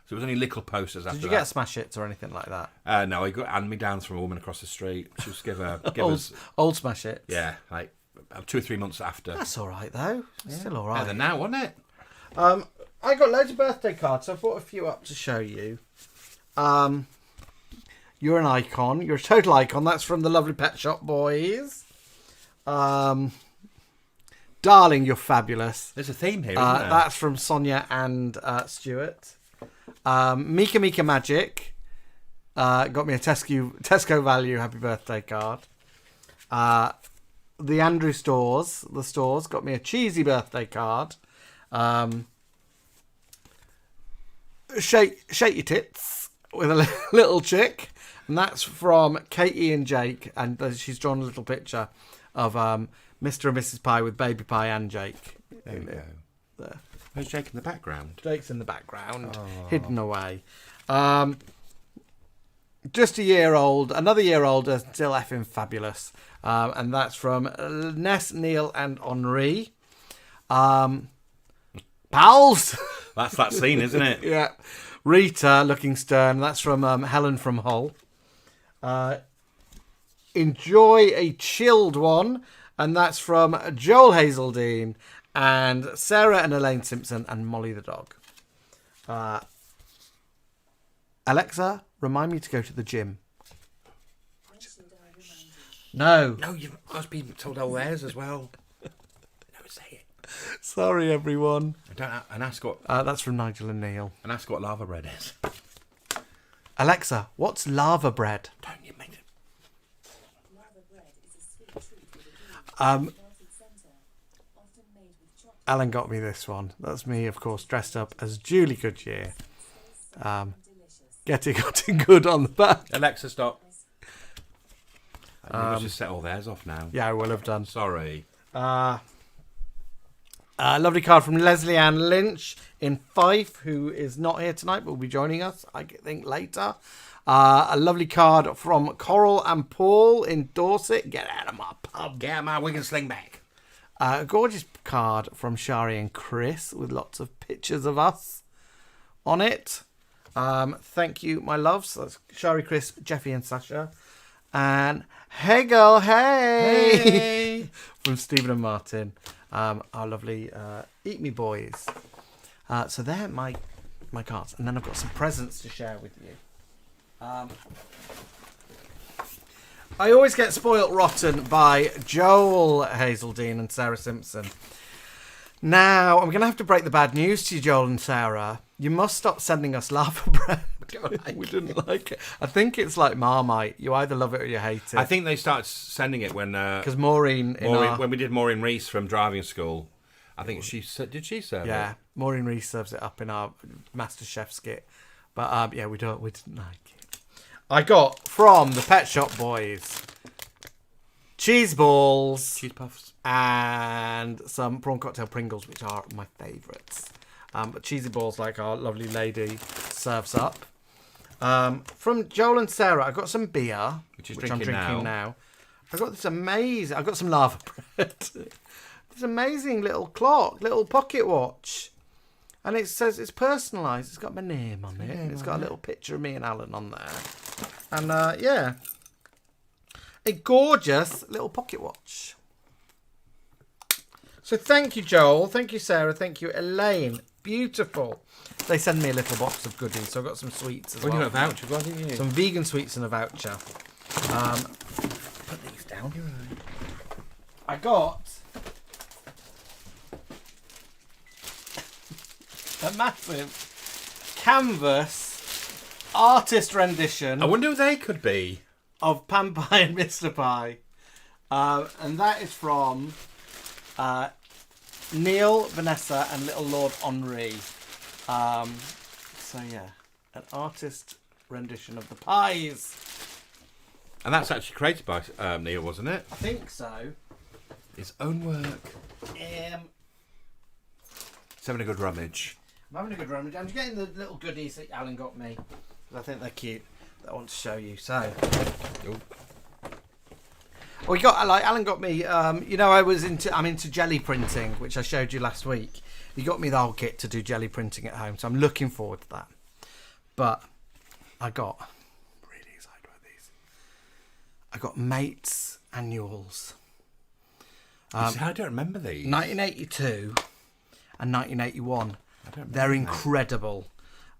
So it was only little posters after that. Did you get smash hits or anything like that? No, I got hand-me-downs from a woman across the street. She was give us old smash hits. Yeah, like 2 or 3 months after. That's all right though. It's still all right. Better than now, wasn't it? I got loads of birthday cards, so I brought a few up to show you. You're an icon. You're a total icon. That's from the lovely Pet Shop Boys. Darling, you're fabulous. There's a theme here, isn't there? That's from Sonia and Stuart. Mika Mika Magic got me a Tesco value happy birthday card. The Andrew stores got me a cheesy birthday card. Shake your tits with a little chick, and that's from Katie and Jake, and she's drawn a little picture of Mr. and Mrs. Pie with Baby Pie and Jake. There we go. There. Where's Jake in the background? Jake's in the background, hidden away. Just a year old, another year older, still effing fabulous. And that's from Ness, Neil, and Henri. Pals! That's that scene, isn't it? Yeah. Rita, looking stern. That's from Helen from Hull. Enjoy a chilled one. And that's from Joel Hazeldine and Sarah and Elaine Simpson and Molly the dog. Alexa, remind me to go to the gym. No. No, you must be told all theirs as well. No, say it. Sorry, everyone. And ask what... that's from Nigel and Neil. And ask what lava bread is. Alexa, what's lava bread? Don't you make it. Alan got me this one. That's me, of course, dressed up as Julie Goodyear. Getting good on the back. Alexa, stop. You must just set all theirs off now. Yeah, I will have done. Sorry. Lovely card from Leslie Ann Lynch in Fife, who is not here tonight, but will be joining us, I think, later. A lovely card from Coral and Paul in Dorset. Get out of my pub. Get out of my wig and sling back. A gorgeous card from Shari and Chris with lots of pictures of us on it. Thank you, my loves. That's Shari, Chris, Jeffy and Sasha. And hey girl, hey! From Stephen and Martin. Our lovely Eat Me Boys. So they're my cards. And then I've got some presents to share with you. I always get spoilt rotten by Joel Hazeldine and Sarah Simpson. Now, I'm going to have to break the bad news to you, Joel and Sarah. You must stop sending us lava bread. We didn't like it. I think it's like Marmite. You either love it or you hate it. I think they started sending it when... Because Maureen... when we did Maureen Reese from driving school, I think did she serve it? Yeah, Maureen Reese serves it up in our MasterChef skit. But yeah, we didn't like it. I got from the Pet Shop Boys cheese balls, cheese puffs, and some prawn cocktail Pringles, which are my favourites. But cheesy balls, like our lovely lady serves up. From Joel and Sarah, I got some beer, which I'm drinking now. I got this amazing. I got some lava bread. This amazing little clock, little pocket watch. And it says it's personalised. It's got my name on it. And it's got a little picture of me and Alan on there. And yeah, a gorgeous little pocket watch. So thank you, Joel. Thank you, Sarah. Thank you, Elaine. Beautiful. They send me a little box of goodies, so I've got some sweets as well. You got a voucher, what did you? Some vegan sweets and a voucher. Put these down. I got a massive canvas artist rendition. I wonder who they could be. Of Pan Pie and Mr. Pie. And that is from Neil, Vanessa and Little Lord Henri. So yeah, an artist rendition of the pies. And that's actually created by Neil, wasn't it? I think so. His own work. He's having a good rummage. I'm having a good rummage. I'm just getting the little goodies that Alan got me. I think they're cute. That I want to show you. So, we got like Alan got me. You know, I'm into jelly printing, which I showed you last week. He got me the whole kit to do jelly printing at home, so I'm looking forward to that. But I got really excited about these. I got mates annuals. I don't remember these. 1982 and 1981. They're incredible.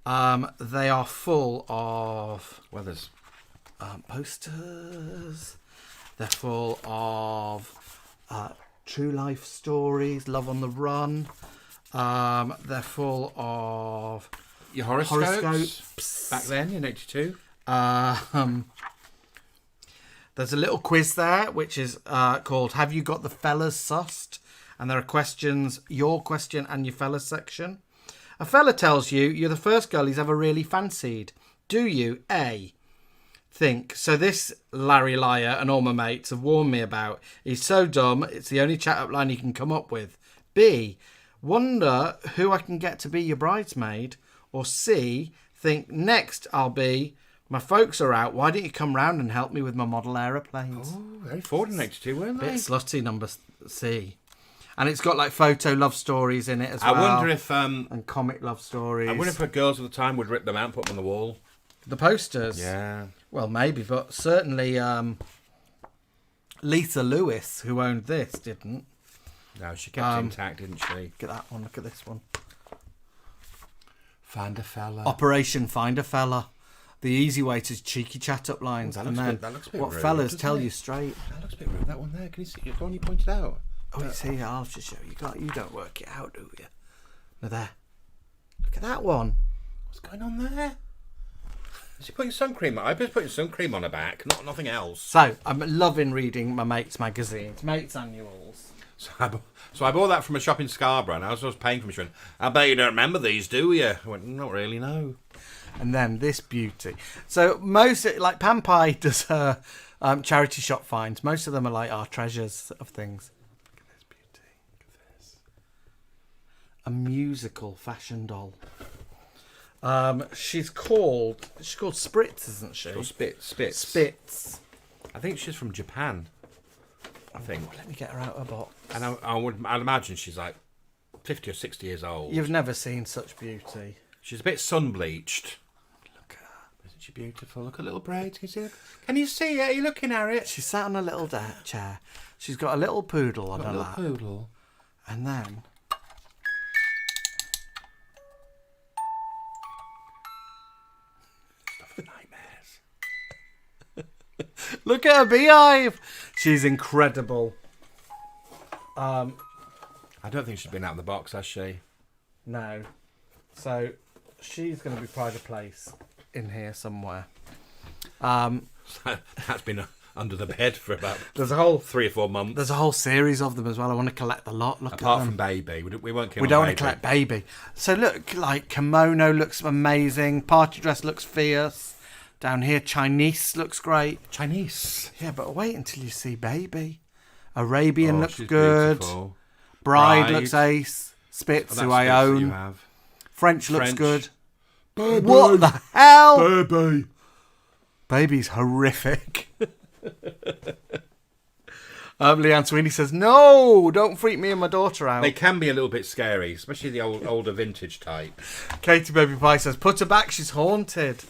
They are full of posters. They're full of true life stories, love on the run. They're full of your horoscopes. Back then in 82. There's a little quiz there, which is called "Have You Got the Fellas Sussed?" And there are questions, your question and your fellas section. A fella tells you you're the first girl he's ever really fancied. Do you A, think, so this Larry Liar and all my mates have warned me about. He's so dumb, it's the only chat-up line you can come up with. B, wonder who I can get to be your bridesmaid. Or C, think, next I'll be, my folks are out, why don't you come round and help me with my model aeroplanes? Oh, very forward in 82, weren't they? Bit slutty, number C. And it's got like photo love stories in it as well. I wonder if... and comic love stories. I wonder if the girls at the time would rip them out and put them on the wall. The posters? Yeah. Well, maybe, but certainly Lisa Lewis, who owned this, didn't. No, she kept it intact, didn't she? Look at that one, look at this one. Find a fella. Operation Find a Fella. The easy way to cheeky chat up lines. That and looks then a bit what rude, fellas tell you straight. That looks a bit rude, that one there. Can you see the one you pointed out? Oh, it's here. I'll just show you. You don't work it out, do you? No, there. Look at that one. What's going on there? Is she putting sun cream on? I've been putting sun cream on her back, nothing else. So, I'm loving reading my mates' magazines, mates' annuals. So I bought that from a shop in Scarborough, and I was paying for me. She went, I bet you don't remember these, do you? I went, not really, no. And then this beauty. So most, like Pam Pie does her charity shop finds. Most of them are like our treasures of things. Look at this beauty. Look at this. A musical fashion doll. She's called Spritz, isn't she? Spitz. I think she's from Japan. I think. Let me get her out of a box. And I'd imagine she's like 50 or 60 years old. You've never seen such beauty. She's a bit sun bleached. Look at her. Isn't she beautiful? Look at little braids. Can you see it? Are you looking at it? She's sat on a little chair. She's got a little poodle on her lap. Poodle. And then stuff of nightmares. Look at her beehive. She's incredible. I don't think she's been out of the box, has she? No. So she's going to be pride of place in here somewhere. That's been under the bed for about there's a whole 3 or 4 months. There's a whole series of them as well. I want to collect the lot. Look Apart at them. from Baby, we won't. We don't want to collect Baby. So look, like kimono looks amazing. Party dress looks fierce. Down here, Chinese looks great. Chinese. Yeah, but wait until you see Baby. Arabian looks she's good. Beautiful. Bride looks ace. Spitz, who I own. You have. French looks good. Baby. What the hell? Baby. Baby's horrific. Leanne Sweeney says, no, don't freak me and my daughter out. They can be a little bit scary, especially the older vintage type. Katie Baby Pie says, put her back, she's haunted.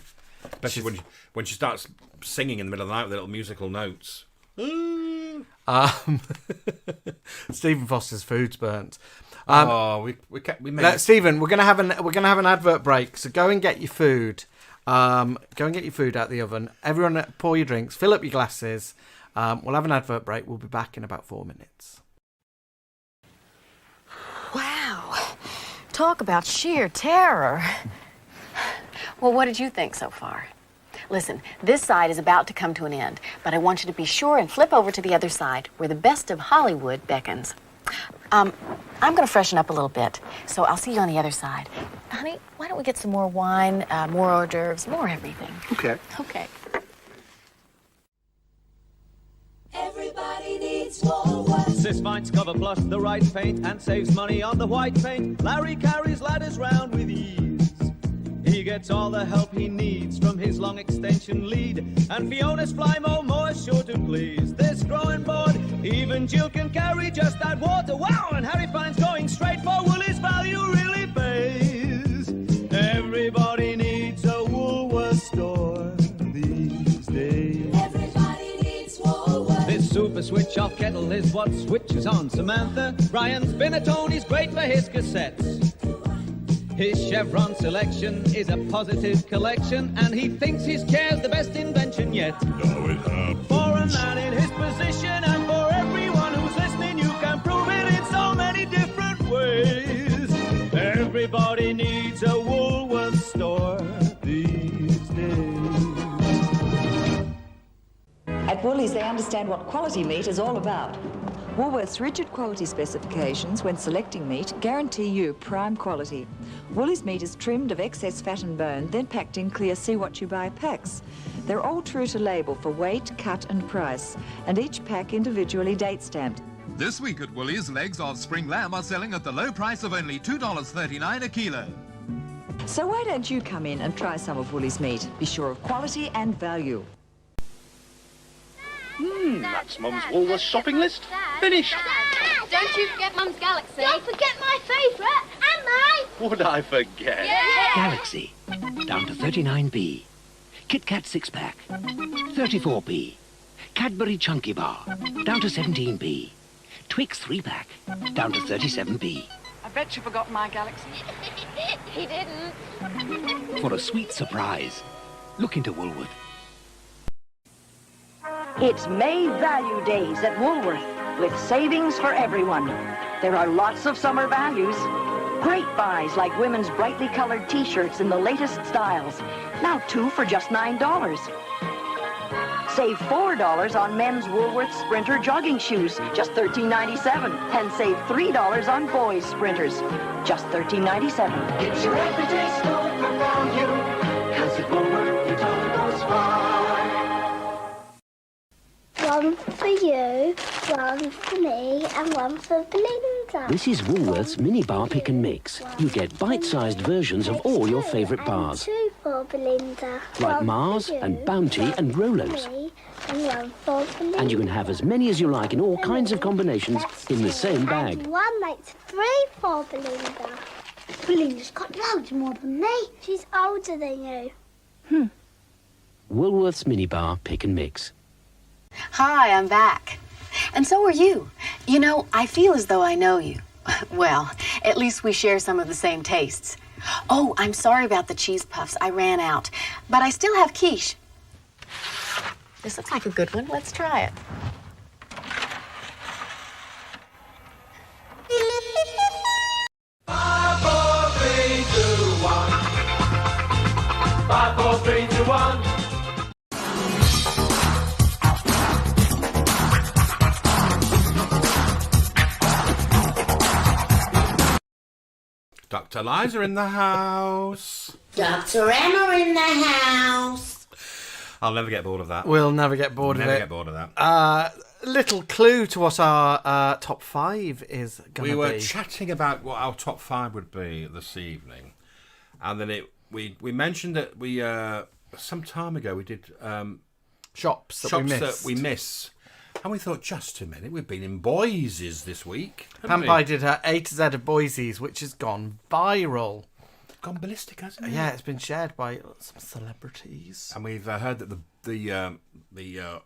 Especially when she starts singing in the middle of the night with little musical notes. Stephen Foster's food's burnt. We made Stephen, we're gonna have an advert break. So go and get your food. Go and get your food out the oven. Everyone, pour your drinks. Fill up your glasses. We'll have an advert break. We'll be back in about 4 minutes. Wow. Talk about sheer terror. Well, what did you think so far? Listen, this side is about to come to an end, but I want you to be sure and flip over to the other side, where the best of Hollywood beckons. I'm going to freshen up a little bit, so I'll see you on the other side. Honey, why don't we get some more wine, more hors d'oeuvres, more everything? Okay. Okay. Everybody needs more work. Sis finds cover plus the right paint and saves money on the white paint. Larry carries ladders round with ease. He gets all the help he needs from his long extension lead. And Fiona's Flymo more sure to please. This growing board, even Jill can carry just that water. Wow! And Harry finds going straight for Woolies value really pays. Everybody needs a Woolworth store these days. Everybody needs Woolworth. This super switch-off kettle is what switches on Samantha. Brian's Binatoni's great for his cassettes. His Chevron selection is a positive collection, and he thinks his chair's the best invention yet. No, it happens. For a man in his position, and for everyone who's listening, you can prove it in so many different ways. Everybody needs a Woolworth store these days. At Woolies, they understand what quality meat is all about. Woolworth's rigid quality specifications when selecting meat guarantee you prime quality. Woolies meat is trimmed of excess fat and bone, then packed in clear see-what-you-buy packs. They're all true to label for weight, cut and price, and each pack individually date-stamped. This week at Woolies, legs of spring lamb are selling at the low price of only $2.39 a kilo. So why don't you come in and try some of Woolies meat? Be sure of quality and value. That's Mum's Woolworths shopping list. Finished. Don't you forget Mum's Galaxy. Don't forget my favourite, and mine. Would I forget? Yeah. Galaxy, down to 39p. Kit Kat 6-pack, 34p. Cadbury Chunky Bar, down to 17p. Twix 3-pack, down to 37p. I bet you forgot my Galaxy. He didn't. For a sweet surprise, look into Woolworth. It's May Value Days at Woolworth, with savings for everyone. There are lots of summer values. Great buys like women's brightly colored t-shirts in the latest styles. Now 2 for just $9. Save $4 on men's Woolworth Sprinter jogging shoes, just $13.97. And save $3 on boys' Sprinters, just $13.97. Get your everyday store for value, 'cause at Woolworth it all goes far. One for you, one for me, and one for Belinda. This is Woolworth's mini bar pick and mix. You get bite-sized versions of all your favourite bars, Two for Belinda. like One Mars for you, and Bounty and Rolos. me, and one for Belinda. And you can have as many as you like in all kinds of combinations in the same bag. And one makes 3 for Belinda. Belinda's got loads more than me. She's older than you. Woolworth's mini bar pick and mix. Hi, I'm back. And so are you. You know, I feel as though I know you. Well, at least we share some of the same tastes. Oh, I'm sorry about the cheese puffs. I ran out. But I still have quiche. This looks like a good one. Let's try it. Five, four, three, two, one. 5, 4, 3, 2, 1. Dr. Liza in the house. Dr. Emma in the house. I'll never get bored of that. We'll never get bored of it. Never get bored of that. Little clue to what our top 5 is going to be. We were chatting about what our top 5 would be this evening, and then we mentioned that we some time ago we did shops that we miss. And we thought, just a minute, we've been in Boise's this week. Pampai did her A to Z of Boise's, which has gone viral. Gone ballistic, hasn't it? Yeah, it's been shared by some celebrities. And we've heard that the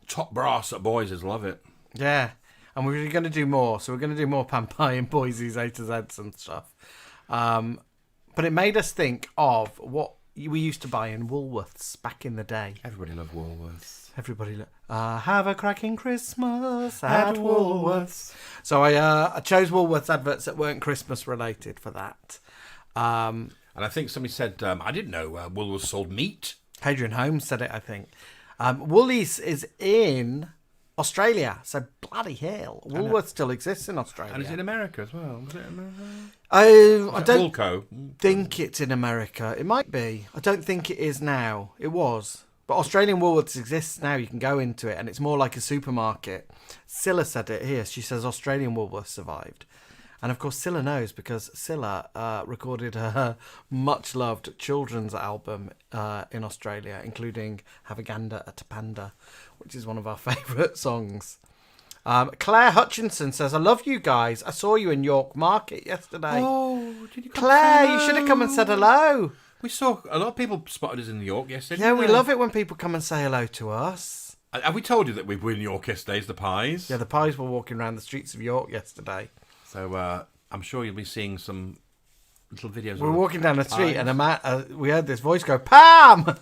top brass at Boise's love it. Yeah, and we're going to do more. So we're going to do more Pampai and Boise's A to Z's and stuff. But it made us think of what we used to buy in Woolworths back in the day. Everybody loved Woolworths. Everybody, have a cracking Christmas at Woolworths. So I chose Woolworths adverts that weren't Christmas related for that. And I think somebody said, I didn't know Woolworths sold meat. Hadrian Holmes said it, I think. Woolies is in Australia, so bloody hell. Woolworths still exists in Australia. And it's in America as well. Was it America? I don't Woolco? think it's in America. It might be. I don't think it is now. It was. But Australian Woolworths exists now. You can go into it, and it's more like a supermarket. Scylla said it here. She says Australian Woolworths survived. And, of course, Scylla knows because Scylla recorded her much-loved children's album in Australia, including Havaganda a Tapanda, which is one of our favourite songs. Claire Hutchinson says, I love you guys. I saw you in York Market yesterday. Oh, did you come Claire, you should have come and said hello. We saw a lot of people spotted us in New York yesterday. Yeah, we love it when people come and say hello to us. Have we told you that we were in York yesterday? The pies. Yeah, the pies were walking around the streets of York yesterday. So I'm sure you'll be seeing some little videos. We were walking down the street, and we heard this voice go, "Pam!"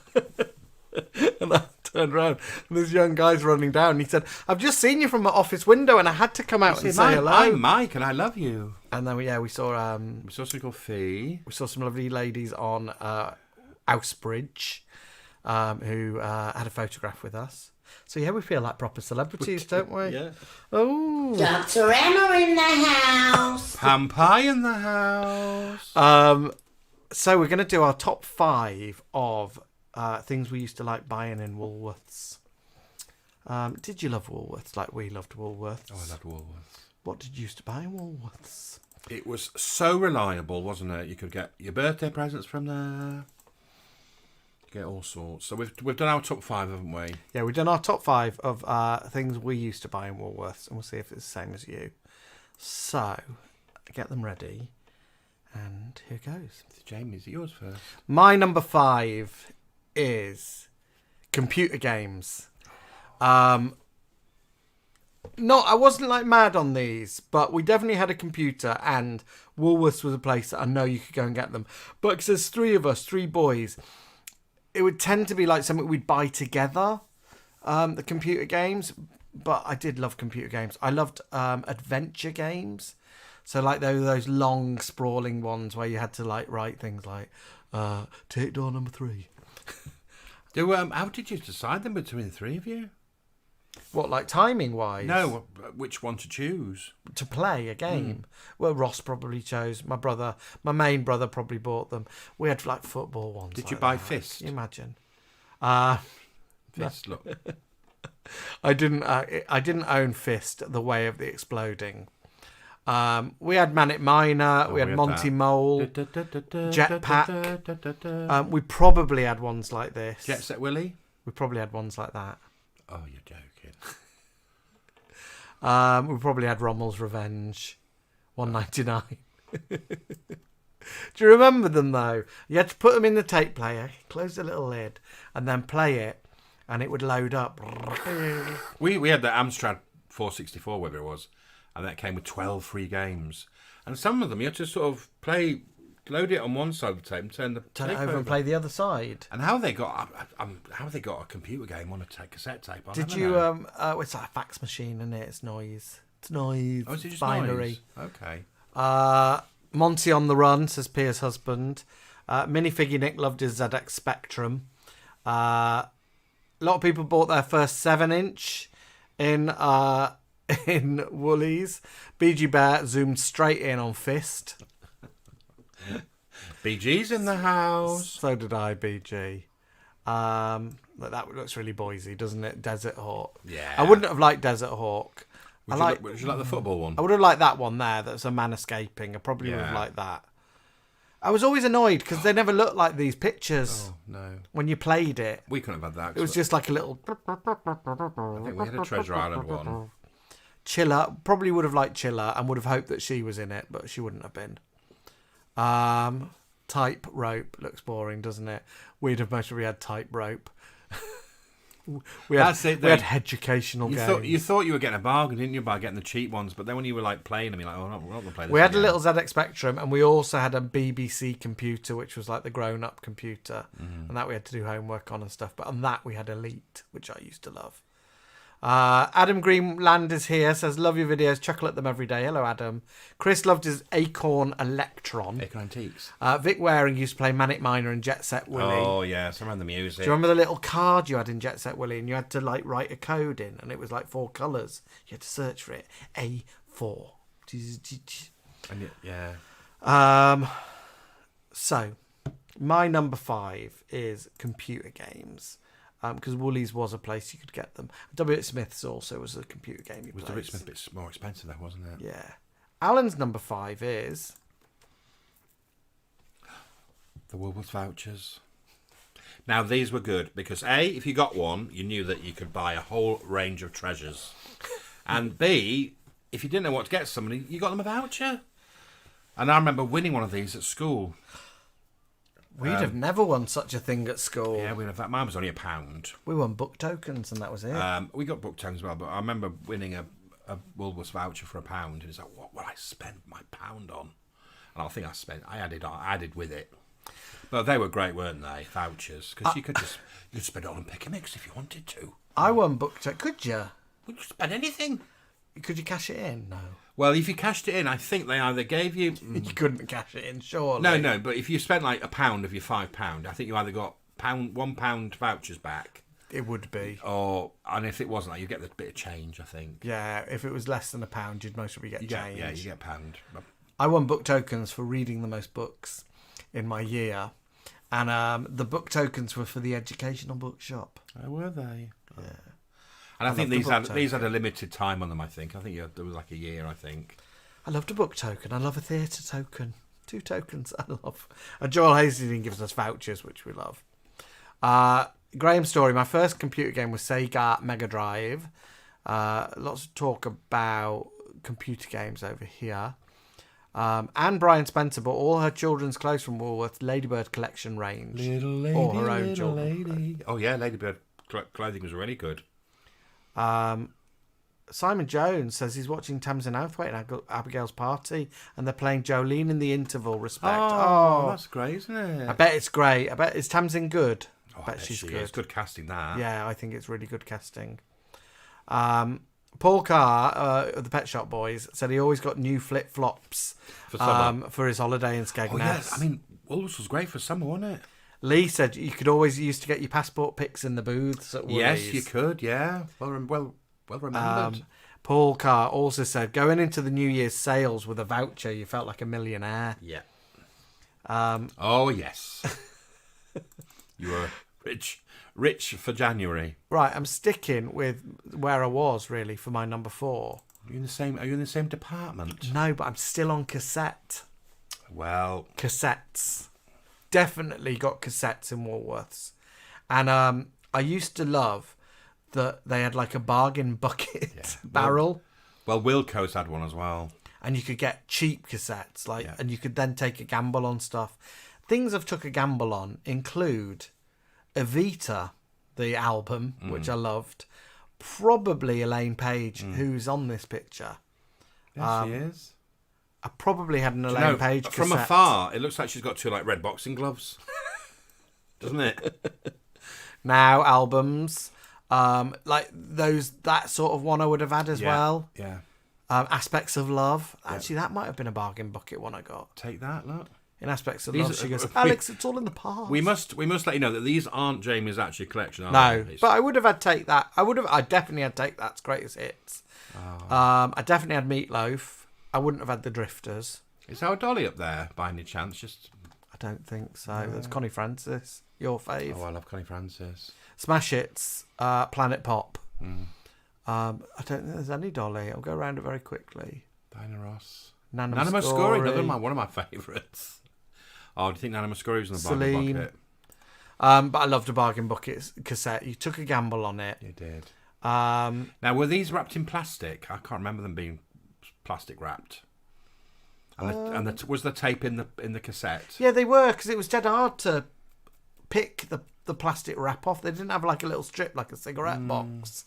And I turned around, and this young guy's running down. And he said, "I've just seen you from my office window, and I had to come out and say hello." I'm Mike, and I love you. And then we saw something called Fee. We saw some lovely ladies on Housebridge who had a photograph with us. So yeah, we feel like proper celebrities, don't we? Yeah. Oh. Dr. Emma in the house. Pam Pie in the house. So we're going to do our top 5 of things we used to like buying in Woolworths. Did you love Woolworths like we loved Woolworths? Oh, I loved Woolworths. What did you used to buy in Woolworths? It was so reliable, wasn't it? You could get your birthday presents from there. Get all sorts. So we've done our top 5, haven't we? Yeah, we've done our top 5 of things we used to buy in Woolworths, and we'll see if it's the same as you. So, get them ready, and here goes. Jamie, is it yours first? My number 5 is computer games. I wasn't like mad on these, but we definitely had a computer, and Woolworths was a place that I know you could go and get them. But because there's 3 of us, 3 boys, it would tend to be like something we'd buy together, the computer games. But I did love computer games. I loved adventure games. So like those long, sprawling ones where you had to like write things like, take door number 3. How did you decide them between the 3 of you? What, like timing-wise? No, which one to choose? To play a game. Well, Ross probably chose. My main brother probably bought them. We had like football ones. Did like you buy that. Fist? Can you imagine? Fist, look. I didn't own Fist, The Way of the Exploding. We had Manic Miner, we had Monty Mole, Jetpack. We probably had ones like this. Jet Set Willy? We probably had ones like that. Oh, you're joking. We probably had Rommel's Revenge, $1.99. Do you remember them though? You had to put them in the tape player, close the little lid, and then play it, and it would load up. We had the Amstrad 464, whatever it was, and that came with 12 free games. And some of them you had to sort of load it on one side of the tape and turn it tape over and play the other side. And how they got a computer game on a cassette tape? Did you? It's like a fax machine, isn't it? It's noise. It's noise. Oh, is it just binary? Noise? Okay. Monty on the Run, says Pia's husband. Minifiggy Nick loved his ZX Spectrum. A lot of people bought their first 7-inch in Woolies. BG Bear zoomed straight in on Fist. BG's in the house. So did I, BG. That looks really Boise, doesn't it? Desert Hawk. Yeah. I wouldn't have liked Desert Hawk. Would you like the football one? I would have liked that one there. That's a man escaping. I probably would have liked that. I was always annoyed because they never looked like these pictures. Oh, no. When you played it. We couldn't have had that. It was just like a little... I think we had a Treasure Island one. Chiller. Probably would have liked Chiller and would have hoped that she was in it, but she wouldn't have been. Type rope. Looks boring, doesn't it? We'd have most probably had type rope. We had educational games. You thought you were getting a bargain, didn't you, by getting the cheap ones? But then when you were like playing them, you're like, oh, no, we're not going to play this. We had a little ZX Spectrum, and we also had a BBC computer, which was like the grown-up computer, and that we had to do homework on and stuff. But on that, we had Elite, which I used to love. Adam Greenland is here, says, love your videos, chuckle at them every day. Hello, Adam. Chris loved his Acorn Electron. Acorn Antiques. Vic Waring used to play Manic Miner and Jet Set Willy. Oh, yeah, some of the music. Do you remember the little card you had in Jet Set Willy, and you had to like write a code in, and it was like 4 colours. You had to search for it. A4. And yeah. So, my number 5 is computer games. Because Woolies was a place you could get them. W.H. Smith's also was a computer game you played. Was W.H. Smith a bit more expensive though, wasn't it? Yeah. Alan's number 5 is... the Woolworths vouchers. Now, these were good because A, if you got one, you knew that you could buy a whole range of treasures. And B, if you didn't know what to get somebody, you got them a voucher. And I remember winning one of these at school. We'd have never won such a thing at school. Yeah, we'd have that. Mine was only £1. We won book tokens, and that was it. We got book tokens as well, but I remember winning a Woolworths voucher for £1, and it's like, what would I spend my £1 on? And I think I added with it. But they were great, weren't they? Vouchers, because you could spend it on pick a mix if you wanted to. I won book tokens. Could you? Would you spend anything? Could you cash it in? No. Well, if you cashed it in, I think they either gave you... You couldn't cash it in, surely. No, but if you spent like £1 of your £5, I think you either got £1 vouchers back. It would be. And if it wasn't, you get the bit of change, I think. Yeah, if it was less than £1, you'd most probably get change. Yeah, you get £1. I won book tokens for reading the most books in my year. And the book tokens were for the educational bookshop. Oh, were they? Yeah. And I think these had a limited time on them, I think. I think there was like a year, I think. I loved a book token. I love a theatre token. 2 tokens I love. And Joel Hazelden gives us vouchers, which we love. Graham's story. My first computer game was Sega Mega Drive. Lots of talk about computer games over here. And Brian Spencer bought all her children's clothes from Woolworth's Ladybird collection range. Little lady, or her own little children's lady. Oh, yeah, Ladybird clothing was really good. Simon Jones says he's watching Tamsin Outhwaite and Abigail's party, and they're playing Jolene in the interval. Respect. Oh, that's great, isn't it? I bet it's great. Is Tamsin good? I bet she's good. It's good casting, that. Yeah, I think it's really good casting. Paul Carr of the Pet Shop Boys said he always got new flip-flops for his holiday in Skegness. Oh, yes. I mean, Woolworths was great for summer, wasn't it? Lee said you could always used to get your passport pics in the booths at Woolies. Yes, you could, yeah. Well remembered. Paul Carr also said going into the New Year's sales with a voucher, you felt like a millionaire. Yeah. Oh, yes. You were rich for January. Right, I'm sticking with where I was, really, for my number 4. Are you in the same department? No, but I'm still on cassette. Well... Cassettes. Definitely got cassettes in Woolworths. And I used to love that they had like a bargain bucket barrel. Well, Wilco's had one as well. And you could get cheap cassettes, and you could then take a gamble on stuff. Things I've took a gamble on include Evita, the album, which I loved. Probably Elaine Page, who's on this picture. Yes, she is. I probably had an Elaine Page cassette. From afar, it looks like she's got 2 like red boxing gloves. Doesn't it? Now albums, like that sort of one I would have had as well. Yeah. Aspects of Love. Actually, that might have been a bargain bucket one I got. Take that, look. In Aspects of Love, she goes, Alex, it's all in the past. We must let you know that these aren't Jamie's actual collection, are they? No, but I would have had Take That. I definitely had Take That's Greatest Hits. I definitely had Meatloaf. I wouldn't have had the Drifters. Is our Dolly up there by any chance? I don't think so. That's Connie Francis, your fave. Oh, I love Connie Francis. Smash Hits, Planet Pop. I don't think there's any Dolly. I'll go around it very quickly. Dinah Ross. Nana Muscuri, one of my favourites. Oh, do you think Nana Muscuri was in the bargain bucket? But I loved a bargain bucket cassette. You took a gamble on it. You did. Now, were these wrapped in plastic? I can't remember them being plastic wrapped. And was the tape in the cassette? Yeah, they were, because it was dead hard to pick the plastic wrap off. They didn't have like a little strip like a cigarette box.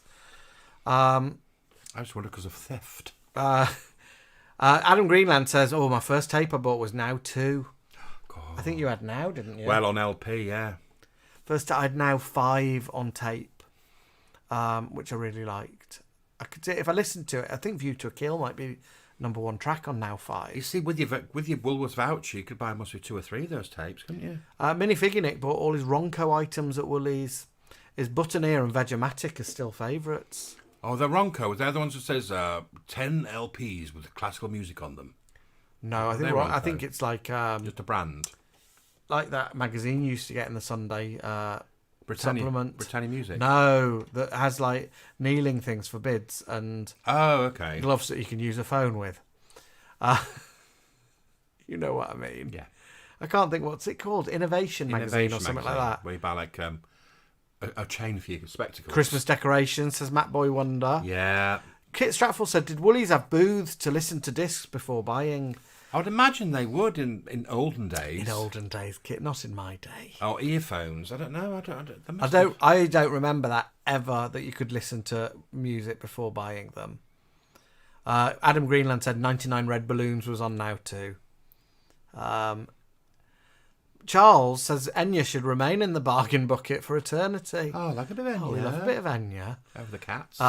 I just wonder because of theft. Adam Greenland says, "Oh, my first tape I bought was Now 2." God. I think you had Now, didn't you? Well, on LP, yeah. First, I had Now 5 on tape, which I really liked. I could say if I listened to it, I think "View to a Kill" might be number 1 track on Now 5. You see, with your Woolworths voucher, you could buy must be 2 or 3 of those tapes, couldn't you? Minnie Figunick bought all his Ronco items at Woolies. His Buttoneer and Vegematic are still favourites. Oh, the Ronco, they're the ones that says 10 LPs with classical music on them. No, I think it's like just a brand, like that magazine you used to get in the Sunday supplement. Britannia Music. No, that has like kneeling things for bids and gloves that you can use a phone with. You know what I mean? Yeah. I can't think what's it called. Innovation magazine or something like that. Where you buy like a chain for your spectacles. Christmas decorations, says Matt Boy Wonder. Yeah. Kit Stratford said, "Did Woolies have booths to listen to discs before buying?" I would imagine they would in olden days. In olden days, Kit, not in my day. Oh, earphones. I don't know. I don't remember that ever, that you could listen to music before buying them. Adam Greenland said 99 Red Balloons was on now too. Charles says Enya should remain in the bargain bucket for eternity. Oh, like a bit of Enya. Oh, we love a bit of Enya. Over the cats.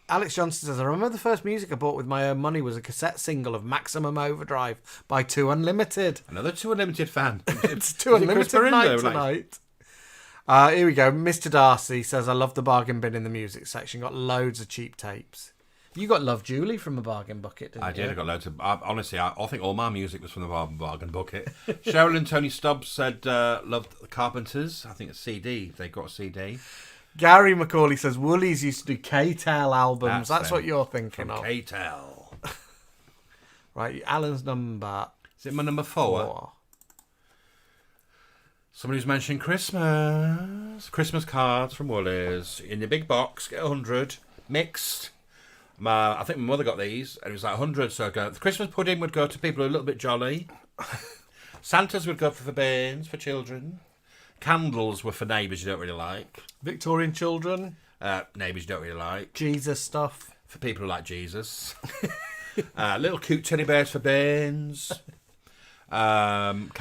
Alex Johnson says, I remember the first music I bought with my own money was a cassette single of Maximum Overdrive by 2 Unlimited. Another 2 Unlimited fan. It's 2 Unlimited night tonight. Here we go. Mr. Darcy says, I love the bargain bin in the music section. Got loads of cheap tapes. You got Love Julie from a bargain bucket, didn't you? I did. I got loads of... honestly, I think all my music was from the bargain bucket. Cheryl and Tony Stubbs said loved the Carpenters. I think a CD. They got a CD. Gary McCauley says Woolies used to do K-Tel albums. That's what you're thinking of. K-Tel. Right, Alan's number... Is it my number 4? Somebody's mentioned Christmas. Christmas cards from Woolies. In the big box, get 100. Mixed. I think my mother got these, and it was like 100. So the Christmas pudding would go to people who are a little bit jolly. Santas would go for bairns, for children. Candles were for neighbours you don't really like. Victorian children. Neighbours you don't really like. Jesus stuff. For people who like Jesus. Little cute teddy bears for bairns. I've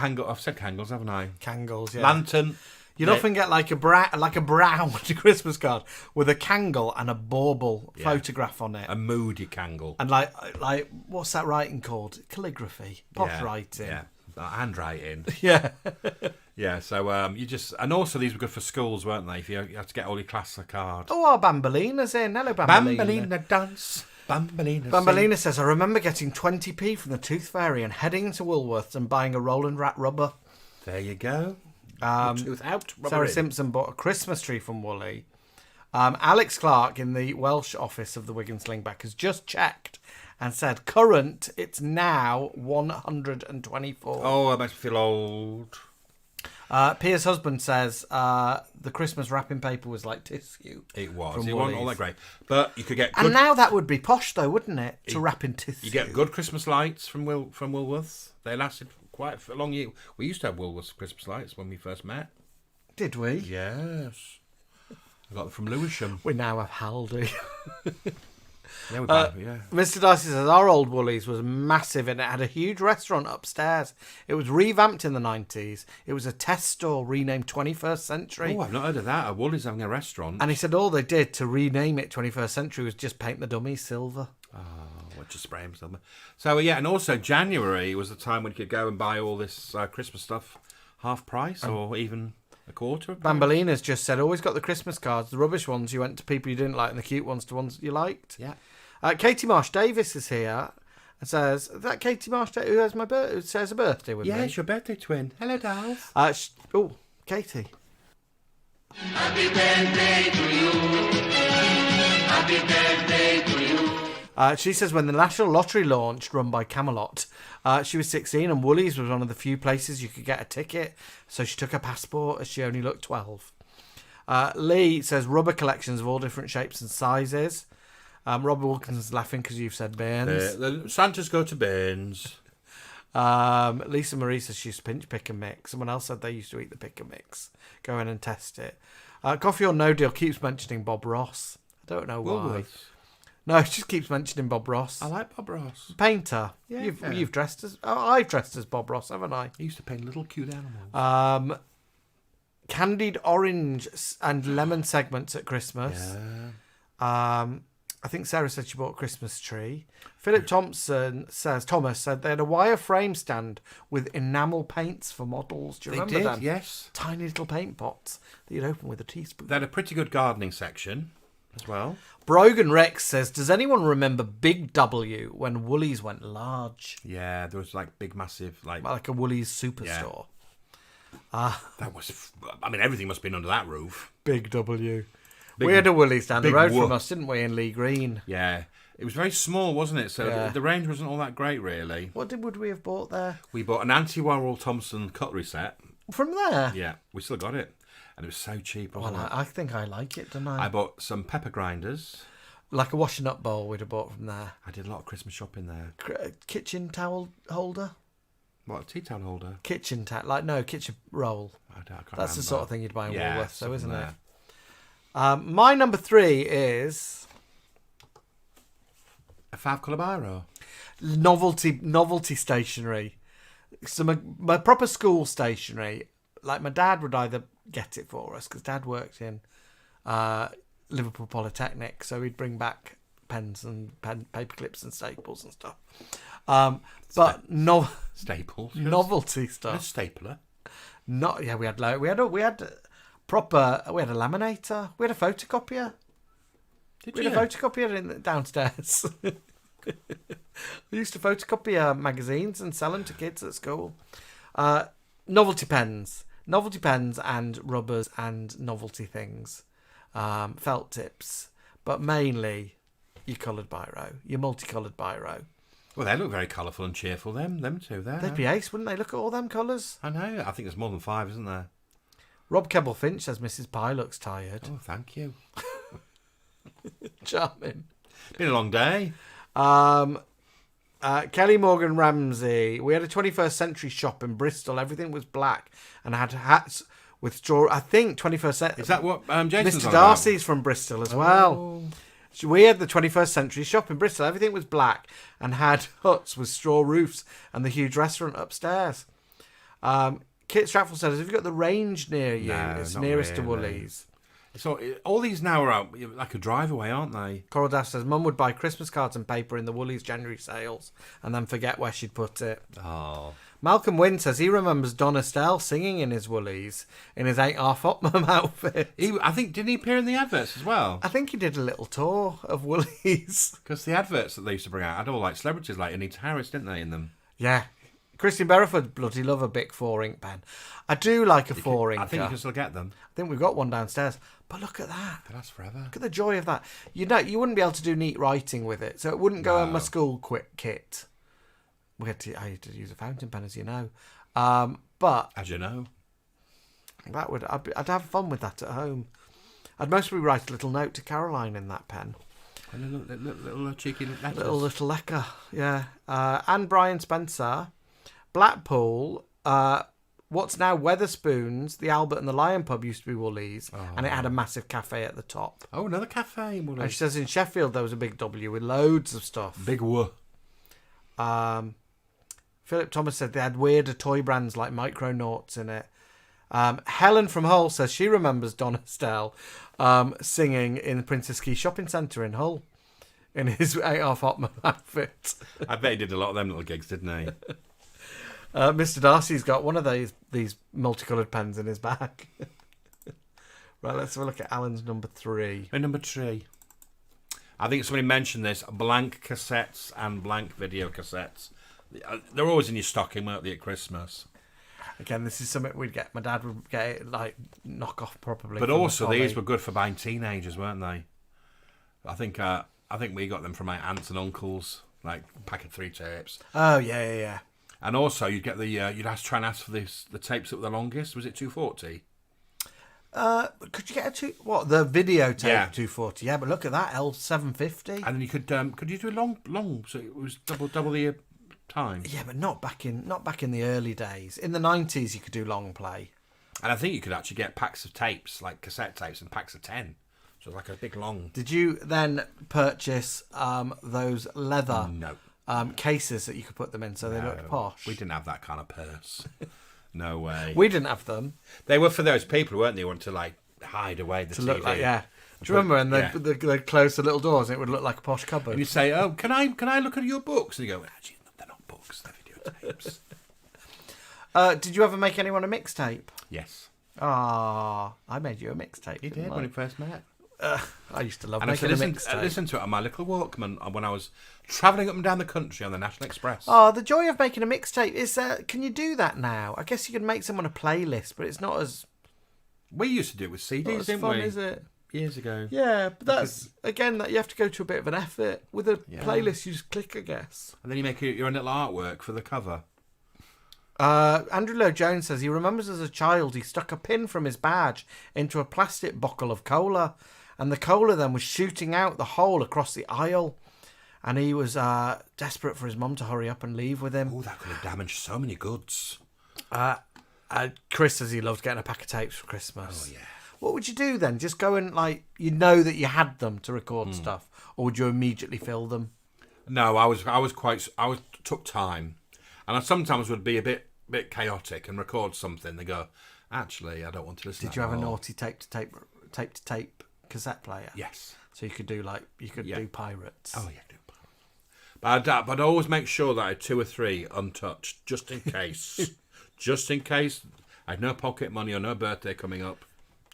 said Kangles, haven't I? Kangles, yeah. Lantern. You'd often get like a brown Christmas card with a Kangle and a bauble photograph on it. A moody Kangle. And like what's that writing called? Calligraphy. Posh writing. Yeah. Handwriting. Yeah. Yeah, so you just... And also these were good for schools, weren't they? If you had to get all your class a card. Oh, our Bambolina's in. Hello, Bambolina. Bambolina dance. Bambolina says, I remember getting 20p from the Tooth Fairy and heading to Woolworths and buying a Roland Rat rubber. There you go. Tooth out, rubber Sarah in. Simpson bought a Christmas tree from Woolly. Alex Clark in the Welsh office of the WIG Slingback has just checked and said, current, it's now 124. Oh, that makes me feel old. Pia's husband says the Christmas wrapping paper was like tissue. It was. From It wasn't all that great. But you could get good... And now that would be posh, though, wouldn't it? To wrap in tissue. You get good Christmas lights from Woolworths. They lasted quite a long year. We used to have Woolworths Christmas lights when we first met. Did we? Yes. I got them from Lewisham. We now have Haldy. Yeah, Mr. Darcy says our old Woolies was massive and it had a huge restaurant upstairs. It was revamped in the 90s. It was a test store renamed 21st Century. Oh, I've not heard of that. A Woolies having a restaurant. And he said all they did to rename it 21st Century was just paint the dummies silver. Oh, what, just spray them silver. So, yeah, and also January was the time when you could go and buy all this Christmas stuff half price or even a quarter. Bambolina's just said, always got the Christmas cards. The rubbish ones you went to people you didn't like and the cute ones to ones you liked. Yeah. Katie Marsh Davis is here and says, is that Katie Marsh who has who shares a birthday with me? Yeah, it's your birthday twin. Hello, dolls. Katie. Happy birthday to you. Happy birthday to you. She says when the National Lottery launched, run by Camelot, she was 16 and Woolies was one of the few places you could get a ticket. So she took her passport as she only looked 12. Lee says rubber collections of all different shapes and sizes. Robert Wilkinson's laughing because you've said Bairns. The Santas go to Bairns. Lisa Marie says she used to pinch, pick and mix. Someone else said they used to eat the pick and mix. Go in and test it. Coffee or No Deal keeps mentioning Bob Ross. I don't know why. Woolworths. No, it just keeps mentioning Bob Ross. I like Bob Ross. Painter. Yeah. You've dressed as... Oh, I've dressed as Bob Ross, haven't I? He used to paint little cute animals. Candied orange and lemon segments at Christmas. Yeah. I think Sarah said she bought a Christmas tree. Philip Thomas said they had a wire frame stand with enamel paints for models. Do you remember them? Yes. Tiny little paint pots that you'd open with a teaspoon. They had a pretty good gardening section as well. Brogan Rex says, does anyone remember Big W when Woolies went large? Yeah, there was like big, massive... Like a Woolies superstore. That was... I mean, everything must have been under that roof. Big W. We had a Woolies down the road from us, didn't we, in Lee Green? Yeah. It was very small, wasn't it? So the range wasn't all that great, really. What would we have bought there? We bought an Anti-Warhol Thompson cutlery set. From there? Yeah, we still got it. And it was so cheap, wasn't Well, it? I think I like it, don't I? I bought some pepper grinders. Like a washing up bowl we'd have bought from there. I did a lot of Christmas shopping there. Kitchen towel holder? What, a tea towel holder? Kitchen towel. Kitchen roll. I can't That's the sort of thing you'd buy in Woolworths, though, isn't there. it? My number 3 is... A 5-colour biro. Novelty stationery. So my proper school stationery, like my dad would either get it for us, because Dad worked in Liverpool Polytechnic, so he'd bring back pens and paper clips and staples and stuff. But staples, novelty stuff. A stapler. We had a laminator. We had a photocopier. We had a photocopier downstairs. We used to photocopy magazines and sell them to kids at school. Novelty pens and rubbers and novelty things. Felt tips, but mainly your coloured biro, your multicoloured biro. Well, they look very colourful and cheerful, them two there. They'd be ace, wouldn't they? Look at all them colours. I know. I think there's more than 5, isn't there? Rob Kebble Finch says Mrs. Pye looks tired. Oh, thank you. Charming. Been a long day. Kelly Morgan Ramsey. We had a 21st century shop in Bristol. Everything was black and had hats with straw. I think 21st century. Is that what Jason's Mr. on Darcy's about? from Bristol as well. So we had the 21st century shop in Bristol. Everything was black and had huts with straw roofs and the huge restaurant upstairs. Kit Stratford says, have you got the range near you? No, It's not nearest to really. Woolies. So all these now are out like a drive away, aren't they? Coral Dash says, Mum would buy Christmas cards and paper in the Woolies January sales and then forget where she'd put it. Oh. Malcolm Wynn says he remembers Don Estelle singing in his Woolies in his 8.5 Optimum outfit. Didn't he appear in the adverts as well? I think he did a little tour of Woolies. Because the adverts that they used to bring out had all like celebrities like Anita Harris, didn't they, in them? Yeah. Christian Berriford bloody love a Bic 4 ink pen. I do like a 4 inker. I think you can still get them. I think we've got one downstairs. But look at that. They last forever. Look at the joy of that. You wouldn't be able to do neat writing with it, so it wouldn't go on my school kit. I had to use a fountain pen, as you know. But as you know, I'd have fun with that at home. I'd mostly write a little note to Caroline in that pen. A little cheeky letters. Little lecker, yeah. And Brian Spencer, Blackpool. What's now Weatherspoons, the Albert and the Lion pub used to be Woolies, and it had a massive cafe at the top. Oh, another cafe in Woolies. And she says in Sheffield there was a big W with loads of stuff. Big W. Philip Thomas said they had weirder toy brands like Micronauts in it. Helen from Hull says she remembers Don Estelle singing in the Princess Key Shopping Centre in Hull in his 8.5 Optimum outfit. I bet he did a lot of them little gigs, didn't he? Mr. Darcy's got one of these multicoloured pens in his bag. Right, let's have a look at Alan's number 3. Number 3. I think somebody mentioned this, blank cassettes and blank video cassettes. They're always in your stocking, weren't they, at Christmas? Again, this is something we'd get. My dad would get it, like, knock off probably. But also, these were good for buying teenagers, weren't they? I think we got them from my aunts and uncles, like a pack of 3 tapes. Oh, yeah. And also, you'd get you'd try and ask for the tapes that were the longest. Was it 240? Could you get the videotape? Yeah. 240. Yeah, but look at that, L750. And then you could you do a long, so it was double the time? Yeah, but not back in the early days. In the 90s, you could do long play. And I think you could actually get packs of tapes, like cassette tapes, and packs of 10. So like a big long. Did you then purchase those leather cases that you could put them in so they looked posh? We didn't have that kind of purse. No way. We didn't have them. They were for those people, weren't they, who wanted to like hide away the TV. Look like, yeah. Do you remember? And they'd close the little doors and it would look like a posh cupboard. And you'd say, "Oh, can I look at your books?" And you go, "Actually, they're not books, they're videotapes." Did you ever make anyone a mixtape? Yes. Ah, I made you a mixtape. You did when we first met. I used to love and making a mixtape. I listened to it on my little Walkman when I was travelling up and down the country on the National Express. Oh, the joy of making a mixtape is can you do that now? I guess you could make someone a playlist, but it's not as... We used to do it with CDs, didn't fun, we? Is it? Years ago. Yeah, but that's, again, that you have to go to a bit of an effort. With a playlist, you just click, I guess. And then you make your own little artwork for the cover. Andrew Lowe Jones says he remembers as a child he stuck a pin from his badge into a plastic bottle of cola and the cola then was shooting out the hole across the aisle, and he was desperate for his mum to hurry up and leave with him. Oh, that could have damaged so many goods. Chris says he loved getting a pack of tapes for Christmas. Oh, yeah. What would you do then? Just go and, like, you know that you had them to record stuff, or would you immediately fill them? No, I took time, and I sometimes would be a bit chaotic and record something. They go, actually, I don't want to listen. Did you have a naughty tape to tape cassette player? Yes. So you could do do pirates. Oh yeah, do pirates. But I'd always make sure that I had 2 or 3 untouched, just in case. Just in case I had no pocket money or no birthday coming up.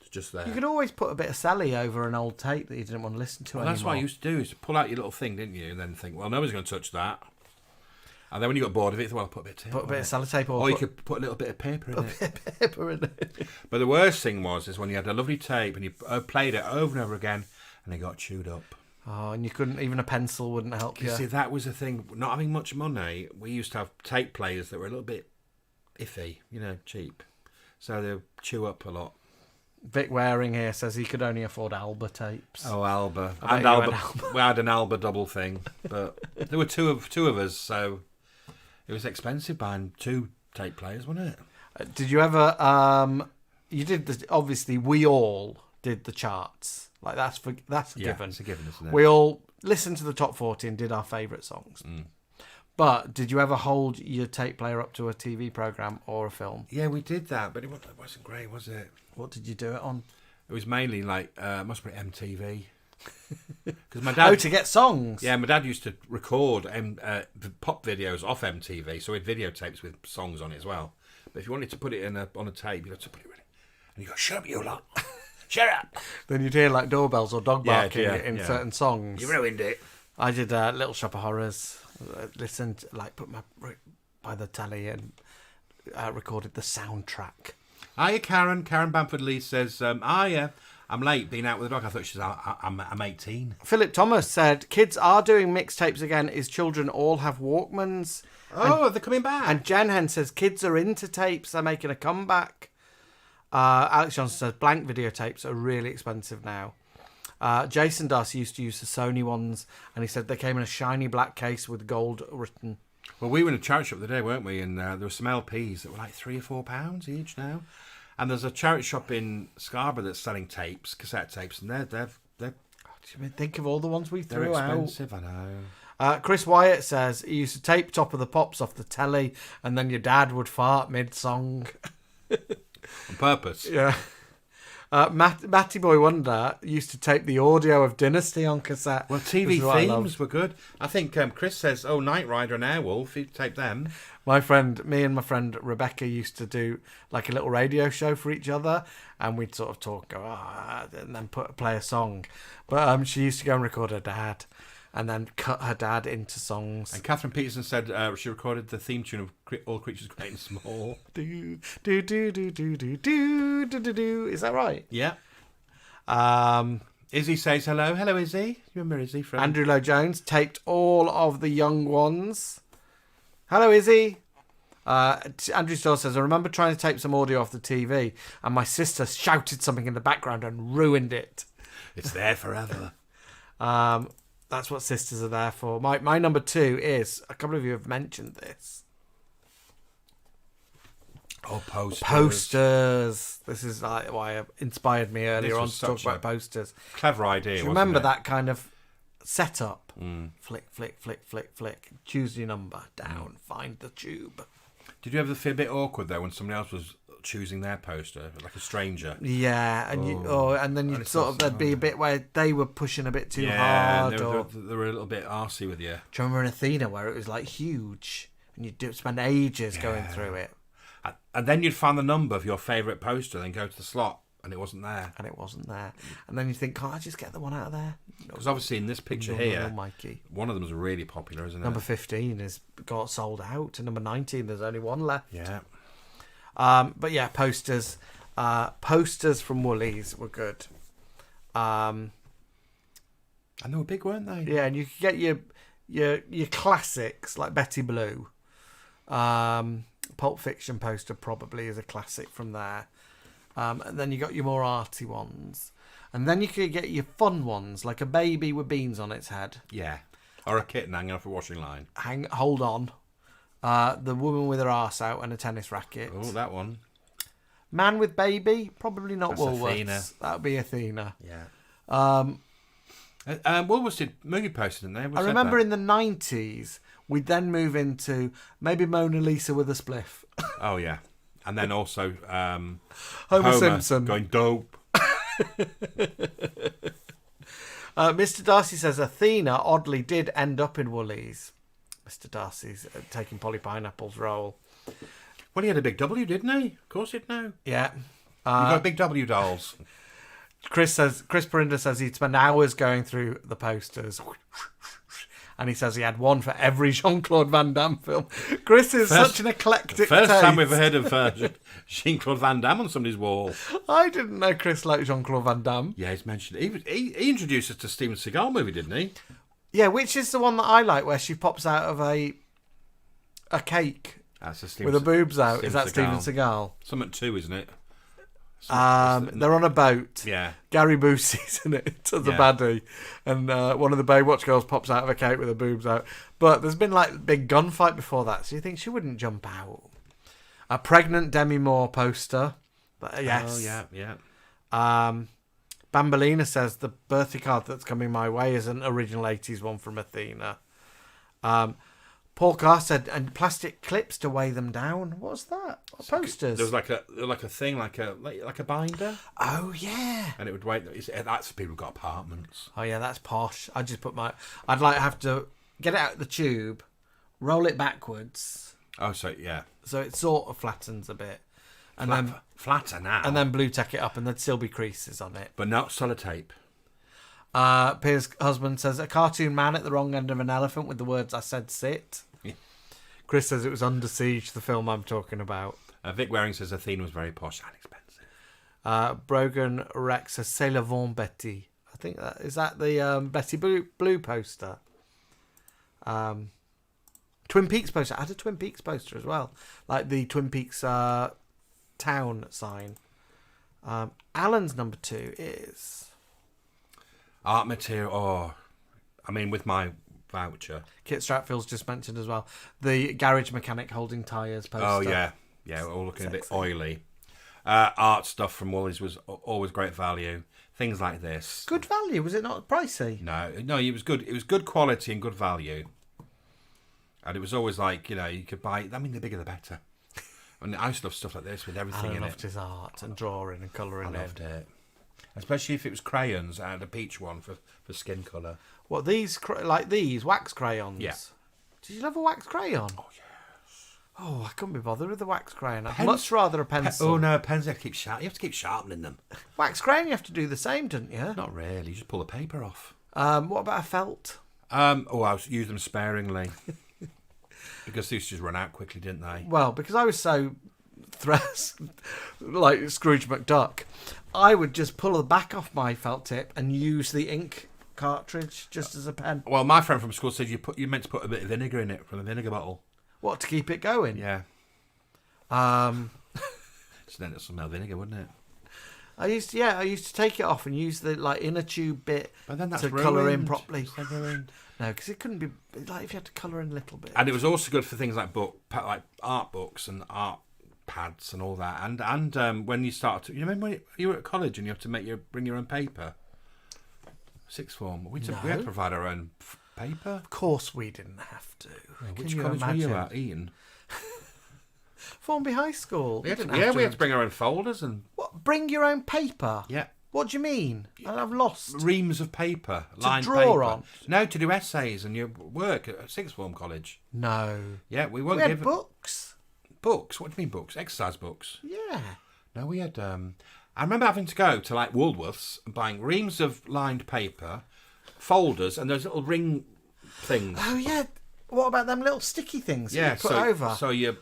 It's just there. You could always put a bit of Sally over an old tape that you didn't want to listen to anymore. That's what I used to do, is to pull out your little thing, didn't you? And then think, well, nobody's going to touch that. And then when you got bored of it, you thought, well, I'll put a bit of tape. Put a bit of sellotape, or you could put a little bit of paper in it. But the worst thing is when you had a lovely tape and you played it over and over again, and it got chewed up. Oh, and you couldn't, even a pencil wouldn't help you. You see, that was the thing. Not having much money, we used to have tape players that were a little bit iffy, cheap. So they chew up a lot. Vic Waring here says he could only afford Alba tapes. Oh, Alba. And Alba. We had an Alba double thing, but there were two of us, so it was expensive buying 2 tape players, wasn't it? Did you ever? You did obviously. We all did the charts. Like that's a given. It's a given, isn't it? We all listened to the top 40 and did our favourite songs. But did you ever hold your tape player up to a TV programme or a film? Yeah, we did that, but it wasn't great, was it? What did you do it on? It was mainly like must be MTV. Because my dad to get songs. Yeah, my dad used to record pop videos off MTV, so we had videotapes with songs on it as well. But if you wanted to put it on a tape, you had to put it ready, and you go, "Shut up, you lot! Shut up!" Then you'd hear like doorbells or dog barking in certain songs. You ruined it. I did Little Shop of Horrors. Listened, put my by the telly and recorded the soundtrack. Hiya, Karen. Karen Bamford Lee says, hiya. I'm late, being out with the dog. I thought she was, I'm 18. Philip Thomas said, kids are doing mixtapes again. His children all have Walkmans. Oh, they're coming back. And Jen Hen says, kids are into tapes. They're making a comeback. Alex Johnson says, blank videotapes are really expensive now. Jason Darcy used to use the Sony ones, and he said they came in a shiny black case with gold written. Well, we were in a charity shop the other day, weren't we? And there were some LPs that were like £3 or £4 each now. And there's a charity shop in Scarborough that's selling tapes, cassette tapes, and they're think of all the ones we threw out. They're expensive, I know. Chris Wyatt says he used to tape Top of the Pops off the telly, and then your dad would fart mid-song. On purpose. Yeah. Matty Boy Wonder used to tape the audio of Dynasty on cassette. Well, TV themes were good. I think Chris says, Knight Rider and Airwolf, you tape them. Me and my friend Rebecca used to do like a little radio show for each other, and we'd sort of talk, and then play a song. But she used to go and record her dad, and then cut her dad into songs. And Catherine Peterson said she recorded the theme tune of All Creatures Great and Small. Do do do do do do do do do. Is that right? Yeah. Izzy says hello. Hello, Izzy. You remember Izzy from Andrew Lowe Jones taped all of the young ones. Hello, Izzy. Andrew Stoll says, I remember trying to tape some audio off the TV, and my sister shouted something in the background and ruined it. It's there forever. That's what sisters are there for. My number 2 is, a couple of you have mentioned this. Oh, posters. Posters. This is like why it inspired me earlier on to talk about posters. Clever idea. Do you remember that kind of setup? Flick, flick, flick, flick, flick. Choose your number. Down. Find the tube. Did you ever feel a bit awkward though when somebody else was choosing their poster, like a stranger? Yeah, and then you there'd be a bit where they were pushing a bit too hard, they were a little bit arsey with you. Do you remember in Athena where it was like huge, and you'd spend ages going through it? And then you'd find the number of your favourite poster, then go to the slot, and it wasn't there. And then you think, can't I just get the one out of there? Because obviously in this picture here, Mikey. One of them is really popular, isn't it? Number 15 got sold out, and number 19 there's only one left. Yeah. But yeah, posters. Posters from Woolies were good. And they were big, weren't they? Yeah, and you could get your classics like Betty Blue. Pulp Fiction poster probably is a classic from there. And then you got your more arty ones. And then you could get your fun ones, like a baby with beans on its head. Yeah. Or a kitten hanging off a washing line. Hold on. The woman with her arse out and a tennis racket. Oh, that one. Man with baby, probably not That's Woolworths. Athena. That would be Athena. Yeah. Woolworths did movie posters, didn't they? I remember in the 90s, we'd then move into maybe Mona Lisa with a spliff. Oh, yeah. And then also Homer Simpson. Going dope. Mr. Darcy says Athena oddly did end up in Woolies. Mr. Darcy's taking Polly Pineapple's role. Well, he had a big W, didn't he? Of course he'd know. Yeah. You got big W dolls. Chris Perinda says he'd spend hours going through the posters. And he says he had one for every Jean-Claude Van Damme film. Chris is such an eclectic First taste. time we've heard of Jean-Claude Van Damme on somebody's wall. I didn't know Chris liked Jean-Claude Van Damme. Yeah, he's mentioned it. He introduced us to Steven Seagal movie, didn't he? Yeah, which is the one that I like, where she pops out of a cake with her boobs out. Is that Steven Seagal? Something 2, isn't it? They're on a boat. Yeah. Gary Busey's in it as a baddie. And one of the Baywatch girls pops out of a cake with her boobs out. But there's been like big gunfight before that, so you think she wouldn't jump out. A pregnant Demi Moore poster. Yes. Oh, yeah. Bambolina says the birthday card that's coming my way is an original 80s one from Athena. Paul Carr said, and plastic clips to weigh them down. What's that? Posters. There was like a thing, like a binder. Oh yeah. And it would weigh. That's for people who've got apartments. Oh yeah, that's posh. I just put I'd like have to get it out of the tube, roll it backwards. Oh, so yeah. So it sort of flattens a bit, and then flatten out. and then blue tack it up, and there'd still be creases on it. But not sellotape. Piers' husband says a cartoon man at the wrong end of an elephant with the words "I said sit." Chris says it was Under Siege, the film I'm talking about. Vic Waring says Athena was very posh and expensive. Brogan Rex says C'est la Von Betty. I think is that the Betty Blue poster. Twin Peaks poster. I had a Twin Peaks poster as well, like the Twin Peaks town sign. Alan's number 2 is art material. Oh, I mean, with my voucher. Kit Stratfield's just mentioned as well. The garage mechanic holding tyres poster. Oh, yeah. Yeah, we're all looking a bit oily. Art stuff from Woolies was always great value. Things like this. Good value, was it not pricey? No, it was good. It was good quality and good value. And it was always like, you could buy... I mean, the bigger the better. And I used to love stuff like this with everything in it. I loved his art and drawing and colouring. I loved it. Especially if it was crayons. I had a peach one for skin colour. What, these wax crayons? Yeah. Did you love a wax crayon? Oh, yes. Oh, I couldn't be bothered with the wax crayon. I'd much rather a pencil. Pens you have to keep sharpening them. Wax crayon, you have to do the same, don't you? Not really. You just pull the paper off. What about a felt? I used them sparingly. Because these just run out quickly, didn't they? Well, because I was so like Scrooge McDuck, I would just pull the back off my felt tip and use the ink cartridge just as a pen. Well, my friend from school said you meant to put a bit of vinegar in it from a vinegar bottle. What, to keep it going? Yeah. So then it'll smell vinegar, wouldn't it? I used to take it off and use the inner tube bit to ruined. colour in properly. Ruined. No, because it couldn't be like if you had to colour in a little bit. And it was also good for things like art books and art pads and all that. And when you start to, you remember when you were at college and you have to bring your own paper. Sixth form, we had to provide our own paper. Of course, we didn't have to. Which college were you at, Ian? Formby High School. We had to bring our own folders and... What? Bring your own paper? Yeah. What do you mean? I've lost. Reams of paper. To draw paper. on? No, to do essays and your work at sixth form college. No. Yeah, we won't give... books. Books? What do you mean books? Exercise books? Yeah. No, we had... I remember having to go to Woolworths and buying reams of lined paper, folders, and those little ring things. Oh, yeah. What about them little sticky things that you put over? So your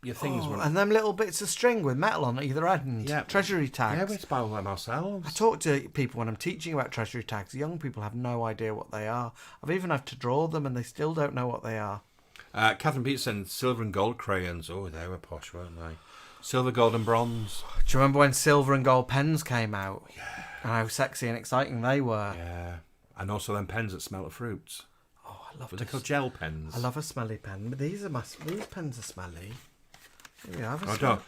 things were... And them little bits of string with metal on either end. Yeah. Treasury tags. Yeah, we had to buy all them ourselves. I talk to people when I'm teaching about treasury tags. Young people have no idea what they are. I've even had to draw them and they still don't know what they are. Catherine Peterson, silver and gold crayons. Oh, they were posh, weren't they? Silver, gold, and bronze. Do you remember when silver and gold pens came out? Yeah. And how sexy and exciting they were. Yeah. And also them pens that smell of fruits. Oh, I love They're called gel pens. I love a smelly pen, but these pens are smelly. Here we have a Oh, smell.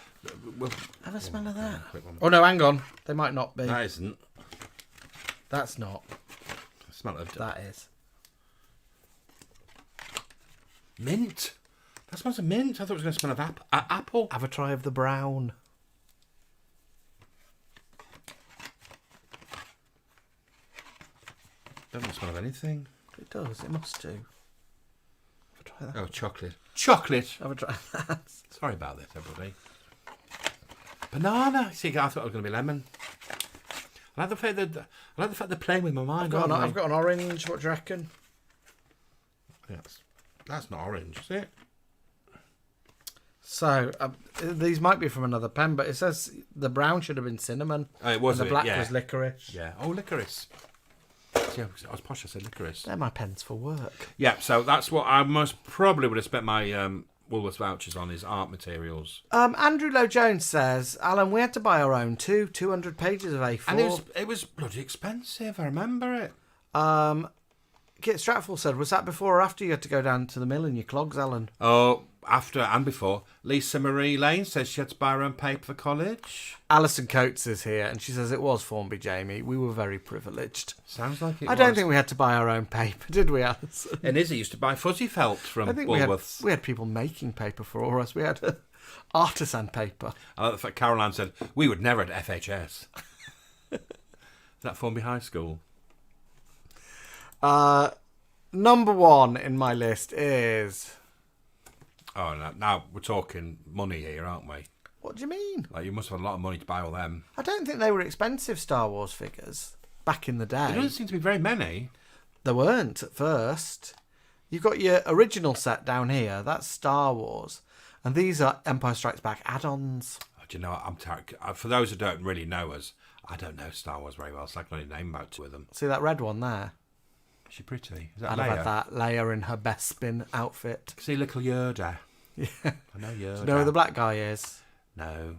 Well, have a smell of that. quick one. Oh no, hang on. They might not be. That isn't. That's not. Smell of That is. Mint. That smells of mint. I thought it was going to smell of apple. Have a try of the brown. Doesn't smell of anything. It does. It must do. Have a try that. Oh, chocolate. Chocolate. Have a try that. Sorry about this, everybody. Banana. See, I thought it was going to be lemon. I like the fact that they're playing with my mind. I've got an orange. What do you reckon? Yes. That's not orange, is it? So these might be from another pen, but it says the brown should have been cinnamon. Oh, it was. And the black yeah. was licorice. Yeah. Oh, licorice. Yeah, I was posh. I said licorice. They're my pens for work. Yeah. So that's what I most probably would have spent my Woolworths vouchers on, is art materials. Andrew Lowe Jones says, Alan, we had to buy our own too. 200 pages of A4. And it was bloody expensive. I remember it. Kit Stratford said, was that before or after you had to go down to the mill in your clogs, Alan? Oh, after and before. Lisa Marie Lane says she had to buy her own paper for college. Alison Coates is here, and she says it was Formby, Jamie. We were very privileged. Sounds like it I don't think we had to buy our own paper, did we, Alison? And Izzy used to buy fuzzy felt from Woolworths. We had people making paper for us. We had artisan paper. I like the fact Caroline said, we would never at FHS. Is that Formby High School? Number one in my list is... Oh, now we're talking money here, aren't we? What do you mean? Like, you must have a lot of money to buy all them. I don't think they were expensive Star Wars figures back in the day. There doesn't seem to be very many. There weren't at first. You've got your original set down here. That's Star Wars. And these are Empire Strikes Back add-ons. Oh, do you know what? I'm tired. For those who don't really know us, I don't know Star Wars very well, so I can only name about two of them. See that red one there? Is she pretty? Is that I'd Leia? have had that Leia in her Bespin outfit. See little Yoda. Yeah. I know Yoda. Do you know who the black guy is? No.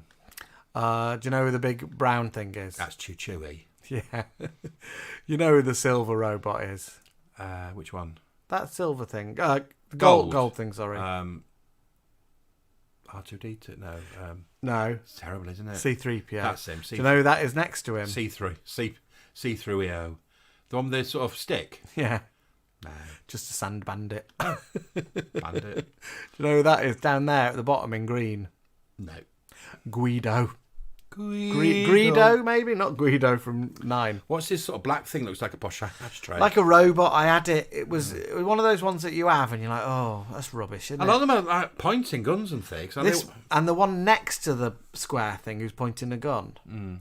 Do you know who the big brown thing is? That's Chewie. Yeah. You know who the silver robot is? Which one? That silver thing. Gold thing, sorry. R2D2? No. No. It's terrible, isn't it? C-3PO. That's him. Do you know who that is next to him? C-3PO. The one with the sort of stick? Yeah. No. Just a sand bandit. Bandit. Do you know who that is down there at the bottom in green? No. Guido. Greedo, maybe? Not Guido from 9. What's this sort of black thing that looks like a posh ashtray? Like a robot. I had it. It was one of those ones that you have and you're like, oh, that's rubbish, isn't it? A lot of them are like pointing guns and things. And the one next to the square thing who's pointing a gun. Mm.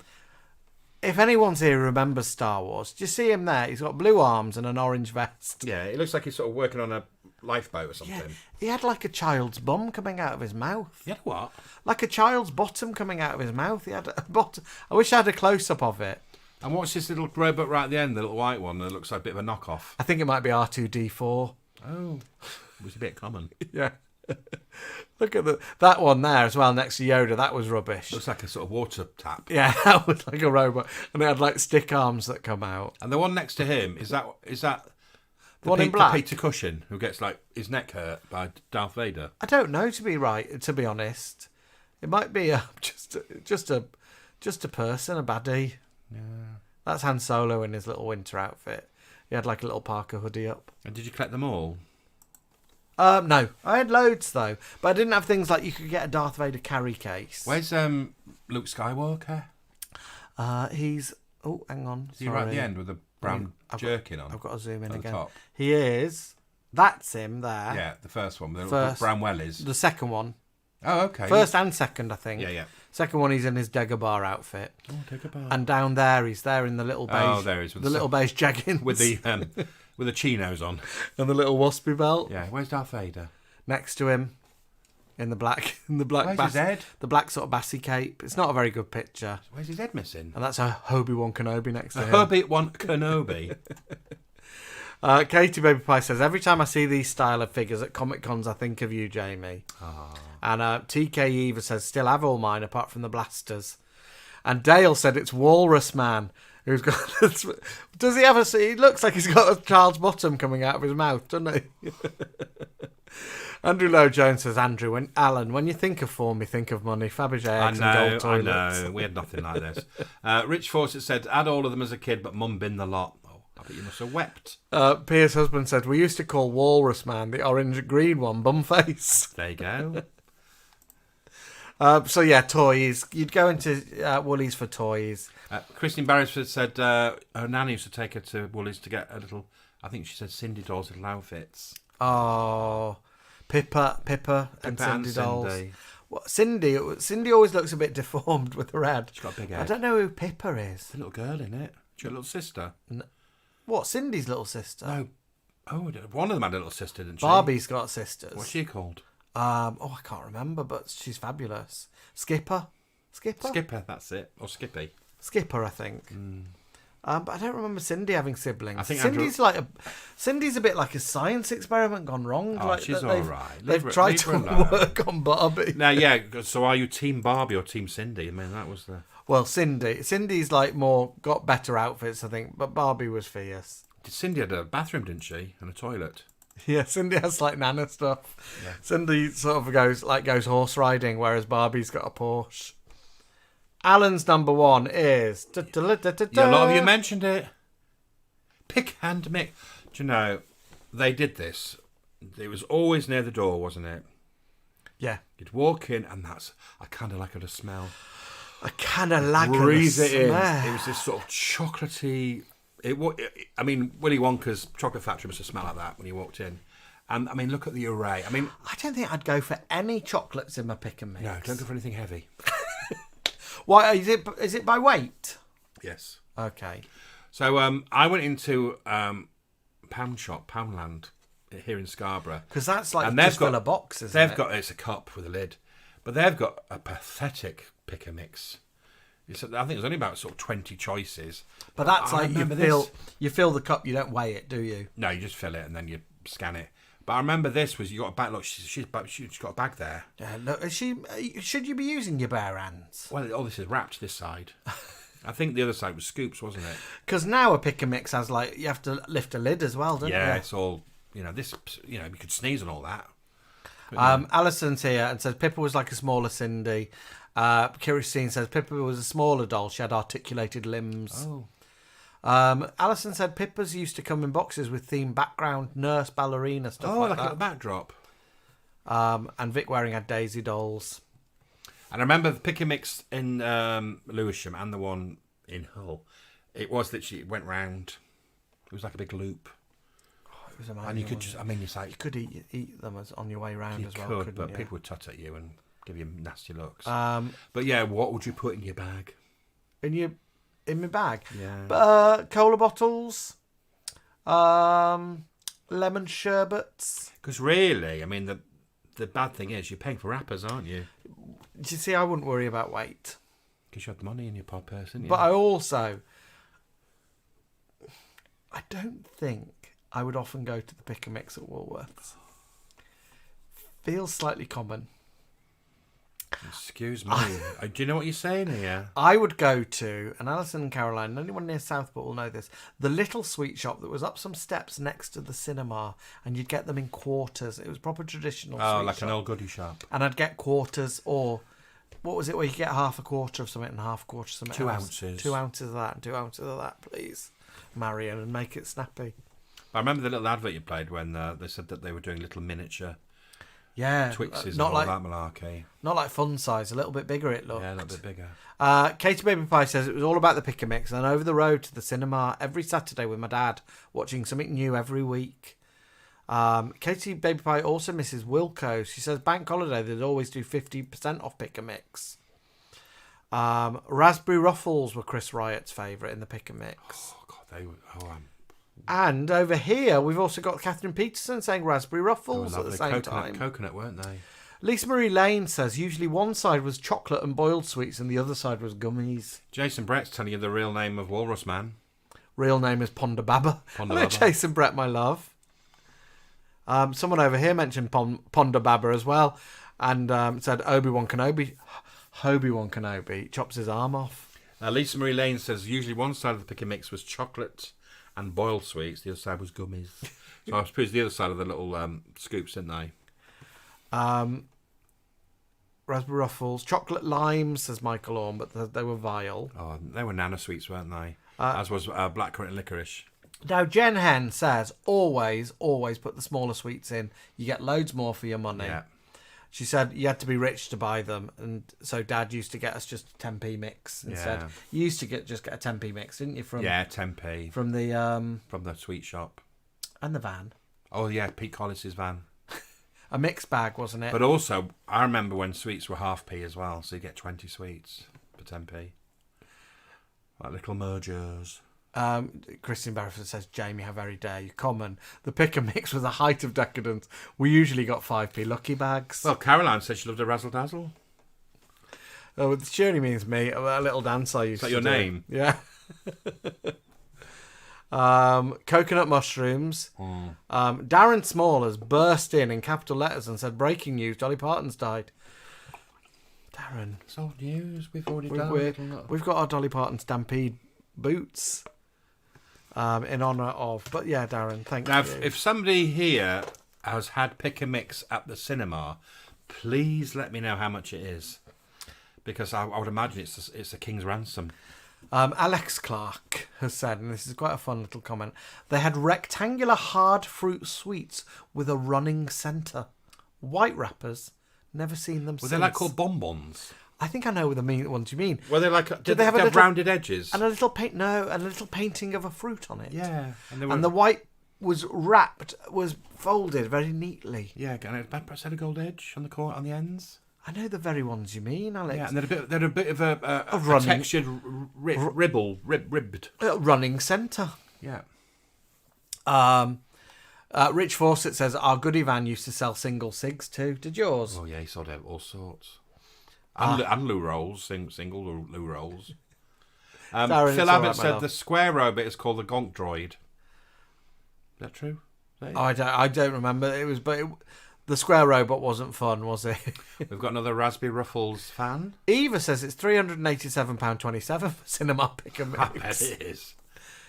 If anyone's here who remembers Star Wars, do you see him there? He's got blue arms and an orange vest. Yeah, it looks like he's sort of working on a lifeboat or something. Yeah, he had like a child's bum coming out of his mouth. He had what? Like a child's bottom coming out of his mouth. He had a bottom. I wish I had a close-up of it. And what's this little robot right at the end, the little white one that looks like a bit of a knockoff? I think it might be R2-D4. Oh, it was a bit common. Yeah. Look at that one there as well next to Yoda. That was rubbish. Looks like a sort of water tap. Yeah, that was like a robot. And it had like stick arms that come out. And the one next to him, is that the one in black? The Peter Cushing, who gets like his neck hurt by Darth Vader? I don't know, to be honest. It might be just a person, a baddie. Yeah. That's Han Solo in his little winter outfit. He had like a little parka hoodie up. And did you collect them all? No, I had loads though, but I didn't have things like you could get a Darth Vader carry case. Where's Luke Skywalker? He's hang on. Is he right at the end with the brown jerkin on? I've got to zoom in at again. the top. He is. That's him there. Yeah, the first one. The first, brown wellies. The second one. Oh, okay. First and second, I think. Yeah. Second one, he's in his Dagobah outfit. Oh, Dagobah. And down there, he's there in the little beige. Oh, there he is. With the little beige jeggings with the chinos on and the little waspy belt. Yeah. Where's Darth Vader? Next to him, in the black. Where's his head? The black sort of bassy cape. It's not a very good picture. Where's his head missing? And that's a Obi-Wan Kenobi next to him. Obi-Wan Kenobi. Katie Baby Pie says, every time I see these style of figures at Comic Cons, I think of you, Jamie. And TK Eva says, still have all mine apart from the blasters. And Dale said it's Walrus Man. Who's got? Does he have a? He looks like he's got a child's bottom coming out of his mouth, doesn't he? Andrew Lowe Jones says, Andrew, when you think of form, you think of money. Fabergé eggs and gold toilets. I know. We had nothing like this. Rich Fawcett said, had all of them as a kid, but Mum binned the lot. Oh, I bet you must have wept. Piers' husband said, we used to call Walrus Man the orange and green one, Bumface. There you go. So yeah, toys. You'd go into Woolies for toys. Christine Barrisford said her nanny used to take her to Woolies to get a little, I think she said Cindy dolls little outfits. Oh, Pippa and Cindy dolls. Cindy. What, Cindy always looks a bit deformed with her head. She's got a big head. I don't know who Pippa is. The little girl in it. She's got a little sister. What, Cindy's little sister? No. Oh, one of them had a little sister, didn't she? Barbie's got sisters. What's she called? I can't remember, but she's fabulous. Skipper, that's it. Or Skippy. Skipper, I think. But I don't remember Cindy having siblings. I think Cindy's a bit like a science experiment gone wrong. Oh, like she's all right. They've tried to work on Barbie. Now, yeah. So, are you Team Barbie or Team Cindy? I mean, that was the. Well, Cindy's like got better outfits, I think, but Barbie was fierce. Cindy had a bathroom, didn't she, and a toilet. Yeah, Cindy has like Nana stuff. Yeah. Cindy sort of goes horse riding, whereas Barbie's got a Porsche. Alan's number one is... Yeah, a lot of you mentioned it. Pick and mix. Do you know, they did this. It was always near the door, wasn't it? Yeah. You'd walk in and I kind of like the smell. I kind of like breathe it in. smell. It was this sort of chocolatey... I mean, Willy Wonka's chocolate factory must have smelled like that when you walked in. And I mean, look at the array. I mean, I don't think I'd go for any chocolates in my pick and mix. No, don't go for anything heavy. Why is it by weight? Yes. Okay. So I went into Poundland here in Scarborough because that's like just fill a box. Isn't it? It's a cup with a lid, but they've got a pathetic pick and mix. I think there's only about sort of 20 choices. But that's like you fill the cup, you don't weigh it, do you? No, you just fill it and then you scan it. But I remember this was you got a bag. Look, she's got a bag there. Yeah, look, should you be using your bare hands? Well, all this is wrapped this side. I think the other side was scoops, wasn't it? Because now a pick and mix has you have to lift a lid as well, don't you? Yeah, it's all this. You could sneeze and all that. Alison's here and says Pippa was like a smaller Cindy. Kiristine says Pippa was a smaller doll. She had articulated limbs. Oh. Alison said Pippa's used to come in boxes with themed background, nurse, ballerina, stuff like that. Oh, like a backdrop. And Vic Waring had Daisy dolls. And I remember the pick and mix in Lewisham and the one in Hull. It was literally, it went round. It was like a big loop. Oh, it was amazing. And you could it's like... You could eat them on your way round as well, couldn't but you? people would tut at you and give you nasty looks. But yeah, what would you put in your bag? In my bag? Yeah. Cola bottles, lemon sherbets. Because really, I mean, the bad thing is you're paying for wrappers, aren't you? Do you see, I wouldn't worry about weight. Because you have the money in your purse, didn't you? But I don't think I would often go to the pick and mix at Woolworths. Feels slightly common. Excuse me. Do you know what you're saying here? I would go to, and Alison and Caroline, and anyone near Southport will know this, the little sweet shop that was up some steps next to the cinema, and you'd get them in quarters. It was proper traditional sweet like shop. an old goodie shop. And I'd get quarters, or what was it where you get half a quarter of something and half a quarter of something 2 else? ounces. 2 ounces of that and 2 ounces of that, please, Marion, and make it snappy. I remember the little advert you played when they said that they were doing little miniature... Yeah, Twixes and all that malarkey. Not like fun size, a little bit bigger it looked. Yeah, a little bit bigger. Katie Baby Pie says it was all about the pick and mix and over the road to the cinema every Saturday with my dad, watching something new every week. Katie Baby Pie also misses Wilco. She says bank holiday they'd always do 50% off pick and mix. Raspberry Ruffles were Chris Riot's favourite in the pick and mix. Oh God, they were. And over here, we've also got Catherine Peterson saying Raspberry Ruffles at the same time. Coconut, weren't they? Lisa Marie Lane says usually one side was chocolate and boiled sweets and the other side was gummies. Jason Brett's telling you the real name of Walrus Man. Real name is Ponda Baba. Ponda Hello, Baba. Jason Brett, my love. Someone over here mentioned Ponda Baba as well, and said Obi-Wan Kenobi chops his arm off. Lisa Marie Lane says usually one side of the pick and mix was chocolate and boiled sweets, the other side was gummies. So I suppose the other side of the little scoops, didn't they? Raspberry Ruffles, chocolate limes, says Michael Orme, but they were vile. Oh, they were nana sweets, weren't they? As was blackcurrant and licorice. Now, Jen Hen says, always put the smaller sweets in. You get loads more for your money. Yeah. She said you had to be rich to buy them, and so Dad used to get us just a 10p mix instead. Yeah. You used to just get a 10p mix, didn't you? 10p from the sweet shop and the van. Oh yeah, Pete Collis's van. A mixed bag, wasn't it? But also, I remember when sweets were half p as well, so you get 20 sweets for 10p. Like little mergers. Christian Barrett says, Jamie, how very dare you. Common. The pick and mix was the height of decadence. We usually got 5p lucky bags. Well, Caroline says she loved a razzle dazzle. Oh, it surely means me. A little dance I used to do. Is that your name? Yeah. Coconut mushrooms. Darren Small has burst in capital letters and said, breaking news, Dolly Parton's died. Darren. It's old news. We've already done. We've got our Dolly Parton Stampede boots in honour of. But yeah, Darren, thank you. Now, if somebody here has had pick and mix at the cinema, please let me know how much it is, because I would imagine it's a king's ransom. Alex Clark has said, and this is quite a fun little comment, they had rectangular hard fruit sweets with a running centre. White wrappers. Never seen them Were since. they like called bonbons? I think I know the ones you mean. Were they like? Did they have a rounded edges? And a little a little painting of a fruit on it. Yeah, and the white was folded very neatly. Yeah, and it had a gold edge on the ends. I know the very ones you mean, Alex. Yeah, and they're a bit of a textured ribbed running centre. Yeah. Rich Fawcett says our Goodie van used to sell single cigs too. Did yours? Oh yeah, he sold out all sorts. And loo rolls, single loo rolls. Phil Abbott said the square robot is called the Gonk Droid. Is that true? Is that I don't remember. The square robot wasn't fun, was it? We've got another Raspberry Ruffles fan. Eva says it's £387.27 for cinema pick and mix.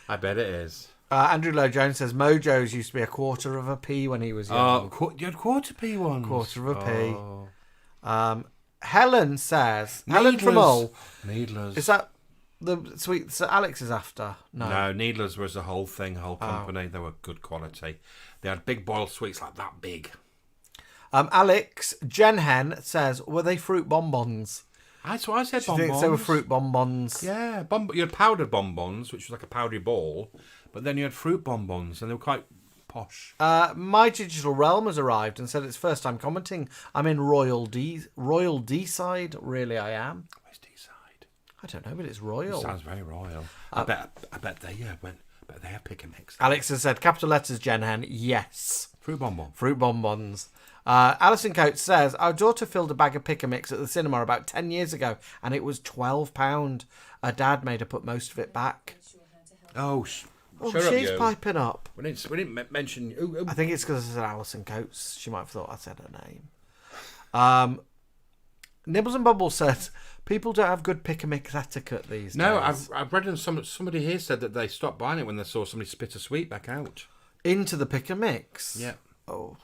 I bet it is. Andrew Lowe Jones says Mojo's used to be a quarter of a p when he was young. You had quarter p ones. Quarter of a p. Helen says Helen from Hull. Needlers. Is that the sweets that Alex is after? No, Needlers was a whole thing, whole company. They were good quality. They had big boiled sweets like that big. Alex Jen Hen says, were they fruit bonbons? That's what I said. She bonbons. thinks they were fruit bonbons. Yeah, you had powdered bonbons, which was like a powdery ball, but then you had fruit bonbons, and they were quite posh. My Digital Realm has arrived and said it's first time commenting. I'm in Royal D-side. Really, I am. Where's D-side? I don't know, but it's royal. It sounds very royal. I bet they but they have pick and mix. Alex has said capital letters. Jen Hen, yes. Fruit bonbon. Fruit bonbons. Alison Coates says our daughter filled a bag of pick and mix at the cinema about 10 years ago, and it was £12. Her dad made her put most of it back. Oh, she's piping up. We didn't mention. I think it's because I said Alison Coates. She might have thought I said her name. Nibbles and Bubbles said people don't have good pick and mix etiquette these days. No, I've read somebody here said that they stopped buying it when they saw somebody spit a sweet back out into the pick and mix. Yeah. Oh.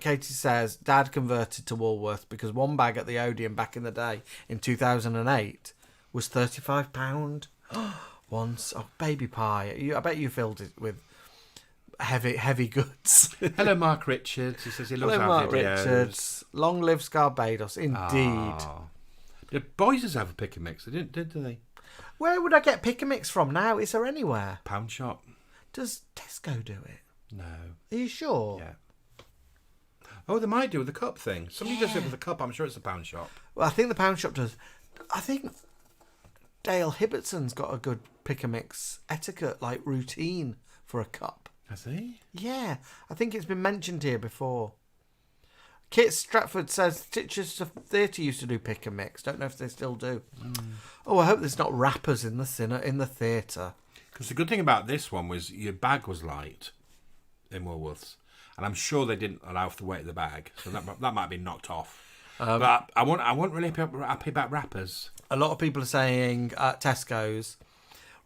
Katie says Dad converted to Woolworths because one bag at the Odeon back in the day in 2008 was £35 once. Oh, baby pie! I bet you filled it with heavy goods. Hello, Mark Richards. He says he loves Hello, our Mark videos. Richards. Long live Scarbados. Indeed. The boys have a pick and mix. They didn't, did they? Where would I get pick and mix from now? Is there anywhere? Pound shop. Does Tesco do it? No. Are you sure? Yeah. Oh, they might do with the cup thing. Somebody does it with the cup. I'm sure it's the pound shop. Well, I think the pound shop does. I think Dale Hibbertson's got a good pick and mix etiquette, like routine for a cup. Has he? Yeah, I think it's been mentioned here before. Kit Stratford says Chichester Theatre used to do pick and mix. Don't know if they still do. Oh, I hope there's not rappers in the theatre. Because the good thing about this one was your bag was light in Woolworths, and I'm sure they didn't allow for the weight of the bag, so that might have been knocked off. But I wasn't really happy about rappers. A lot of people are saying Tesco's.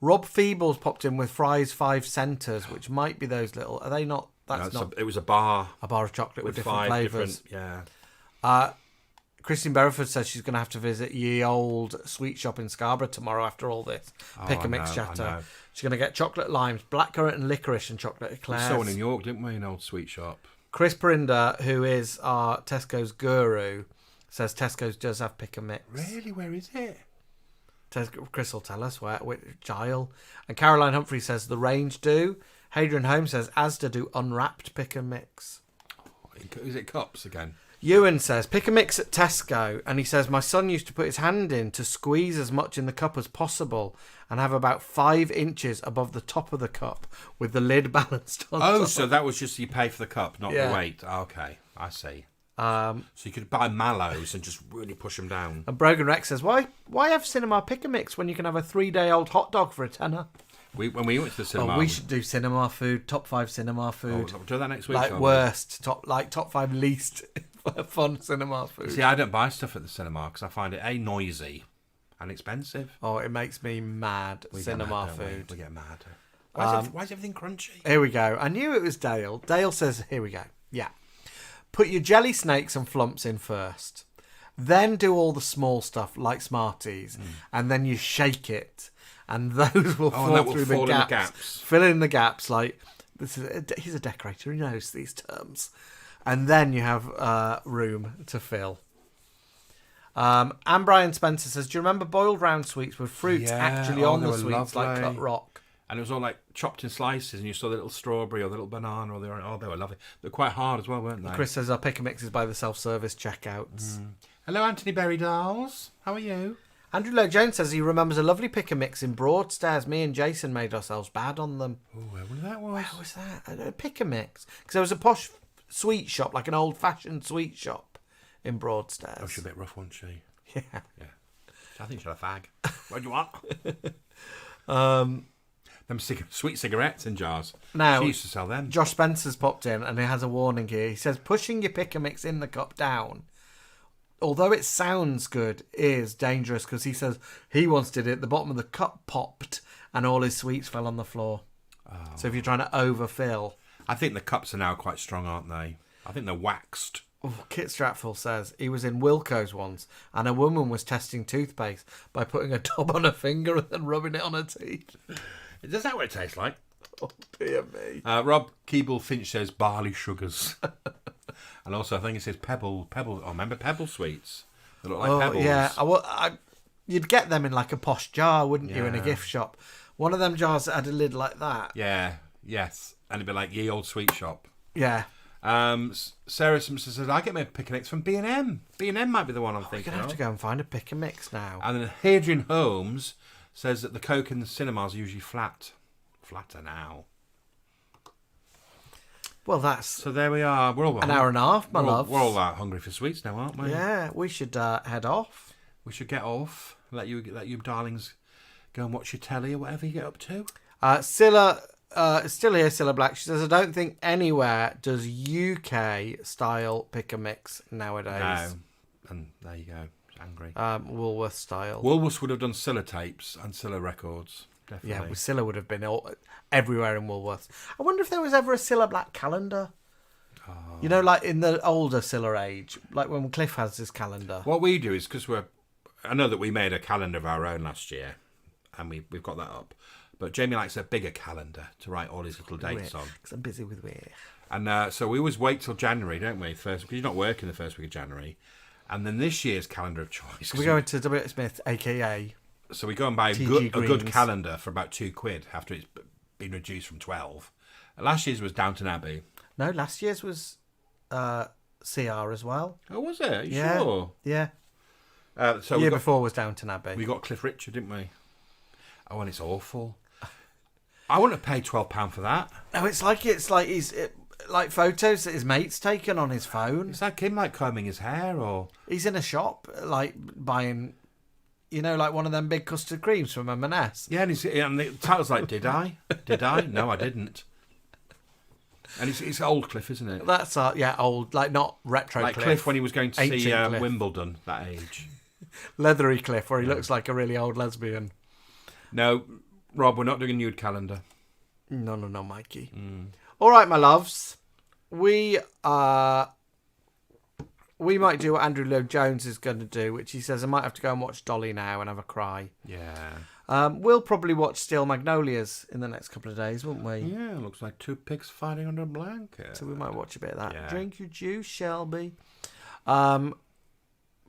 Rob Feebles popped in with fries 5 centres, which might be those little. Are they not? That's not. It was a bar. A bar of chocolate with different 5 flavours. Yeah. Christine Berriford says she's going to have to visit Ye Old Sweet Shop in Scarborough tomorrow after all this pick and mix chatter. She's going to get chocolate limes, blackcurrant and licorice, and chocolate eclairs. We saw one in York, didn't we? An old sweet shop. Chris Perinder, who is our Tesco's guru, says Tesco's does have pick and mix. Really? Where is it? Chris will tell us which aisle. And Caroline Humphrey says the range do. Hadrian Holmes says Asda do unwrapped pick and mix. Is it cups again? Ewan says pick and mix at Tesco, and he says my son used to put his hand in to squeeze as much in the cup as possible and have about 5 inches above the top of the cup with the lid balanced on top. So that was just you pay for the cup, not the weight. Okay, I see. So you could buy mallows and just really push them down. And Brogan Rex says, why have cinema pick and mix when you can have a 3-day-old hot dog for a tenner? When we went to the cinema, we should do cinema food, top 5 cinema food. We'll do that next week. Like worst, top 5 least fun cinema food. See, I don't buy stuff at the cinema because I find it noisy and expensive. Oh, it makes me mad. Cinema food. We get mad. Why is everything crunchy? Here we go. I knew it was Dale. Dale says, here we go. Yeah. Put your jelly snakes and flumps in first. Then do all the small stuff like Smarties. And then you shake it. And those will fall through the gaps. Fill in the gaps. Like, he's a decorator. He knows these terms. And then you have room to fill. And Brian Spencer says, do you remember boiled round sweets with fruits actually on the sweets, like cut rock? And it was all like chopped in slices, and you saw the little strawberry or the little banana or they were lovely. They're quite hard as well, weren't they? Chris says our pick and mix is by the self-service checkouts. Hello, Anthony Berry Dolls. How are you? Andrew Lowe Jones says he remembers a lovely pick and mix in Broadstairs. Me and Jason made ourselves bad on them. Oh, where was that? A pick and mix. Because there was a posh sweet shop, like an old-fashioned sweet shop in Broadstairs. Oh, she's a bit rough, wasn't she? Yeah. I think she's a fag. What do you want? Them sweet cigarettes in jars. Now, she used to sell them. Josh Spencer's popped in and he has a warning here. He says, pushing your pick and mix in the cup down, although it sounds good, is dangerous because he says he once did it. The bottom of the cup popped and all his sweets fell on the floor. So if you're trying to overfill. I think the cups are now quite strong, aren't they? I think they're waxed. Kit Stratford says he was in Wilko's once and a woman was testing toothpaste by putting a dab on her finger and then rubbing it on her teeth. Is that what it tastes like? Oh, dear me. Rob Keeble Finch says barley sugars. And also I think it says pebble. Oh, remember pebble sweets? They look like pebbles. Yeah, you'd get them in like a posh jar, wouldn't you, in a gift shop? One of them jars that had a lid like that. Yeah, yes. And it'd be like Ye Old Sweet Shop. Yeah. Sarah Simpson says, I get my pick and mix from B&M. B&M might be the one I'm thinking of. We're going to have to go and find a pick and mix now. And then Hadrian Holmes says that the Coke in the cinemas are usually flatter now. Well, that's... So there we are. We're all an hour and a half, my love. We're all hungry for sweets now, aren't we? Yeah, we should head off. We should get off. Let you darlings go and watch your telly or whatever you get up to. Scylla... still here, Scylla Black. She says, I don't think anywhere does UK style pick and mix nowadays. No. And there you go. She's angry. Woolworth style. Woolworths would have done Scylla tapes and Scylla records. Definitely. Yeah, Scylla would have been everywhere in Woolworths. I wonder if there was ever a Scylla Black calendar. Oh. You know, like in the older Scylla age, like when Cliff has his calendar. What we do is, because I know that we made a calendar of our own last year, and we've got that up. But Jamie likes a bigger calendar to write all his little dates on. Because I'm busy with work. And so we always wait till January, don't we? First, because you're not working the first week of January. And then this year's calendar of choice. We go into W. Smith, a.k.a. So we go and buy a good calendar for about £2 after it's been reduced from 12. Last year's was Downton Abbey. No, last year's was CR as well. Oh, was it? Are you sure? Yeah. So the year before was Downton Abbey. We got Cliff Richard, didn't we? Oh, and it's awful. I wouldn't have paid £12 for that. No, it's like like photos that his mate's taken on his phone. Is that him like combing his hair, or he's in a shop like buying, you know, like one of them big custard creams from M&S. Yeah, and the title's like, "Did I? Did I? No, I didn't." And it's old Cliff, isn't it? That's old, like not retro. Like Cliff when he was going to see Wimbledon, that age. Leathery Cliff, where he looks like a really old lesbian. No, Rob, we're not doing a nude calendar. No, Mikey. All right, my loves. We might do what Andrew Lloyd Jones is going to do, which he says I might have to go and watch Dolly now and have a cry. Yeah. We'll probably watch Steel Magnolias in the next couple of days, won't we? Yeah, looks like two pigs fighting under a blanket. So we might watch a bit of that. Yeah. Drink your juice, Shelby. But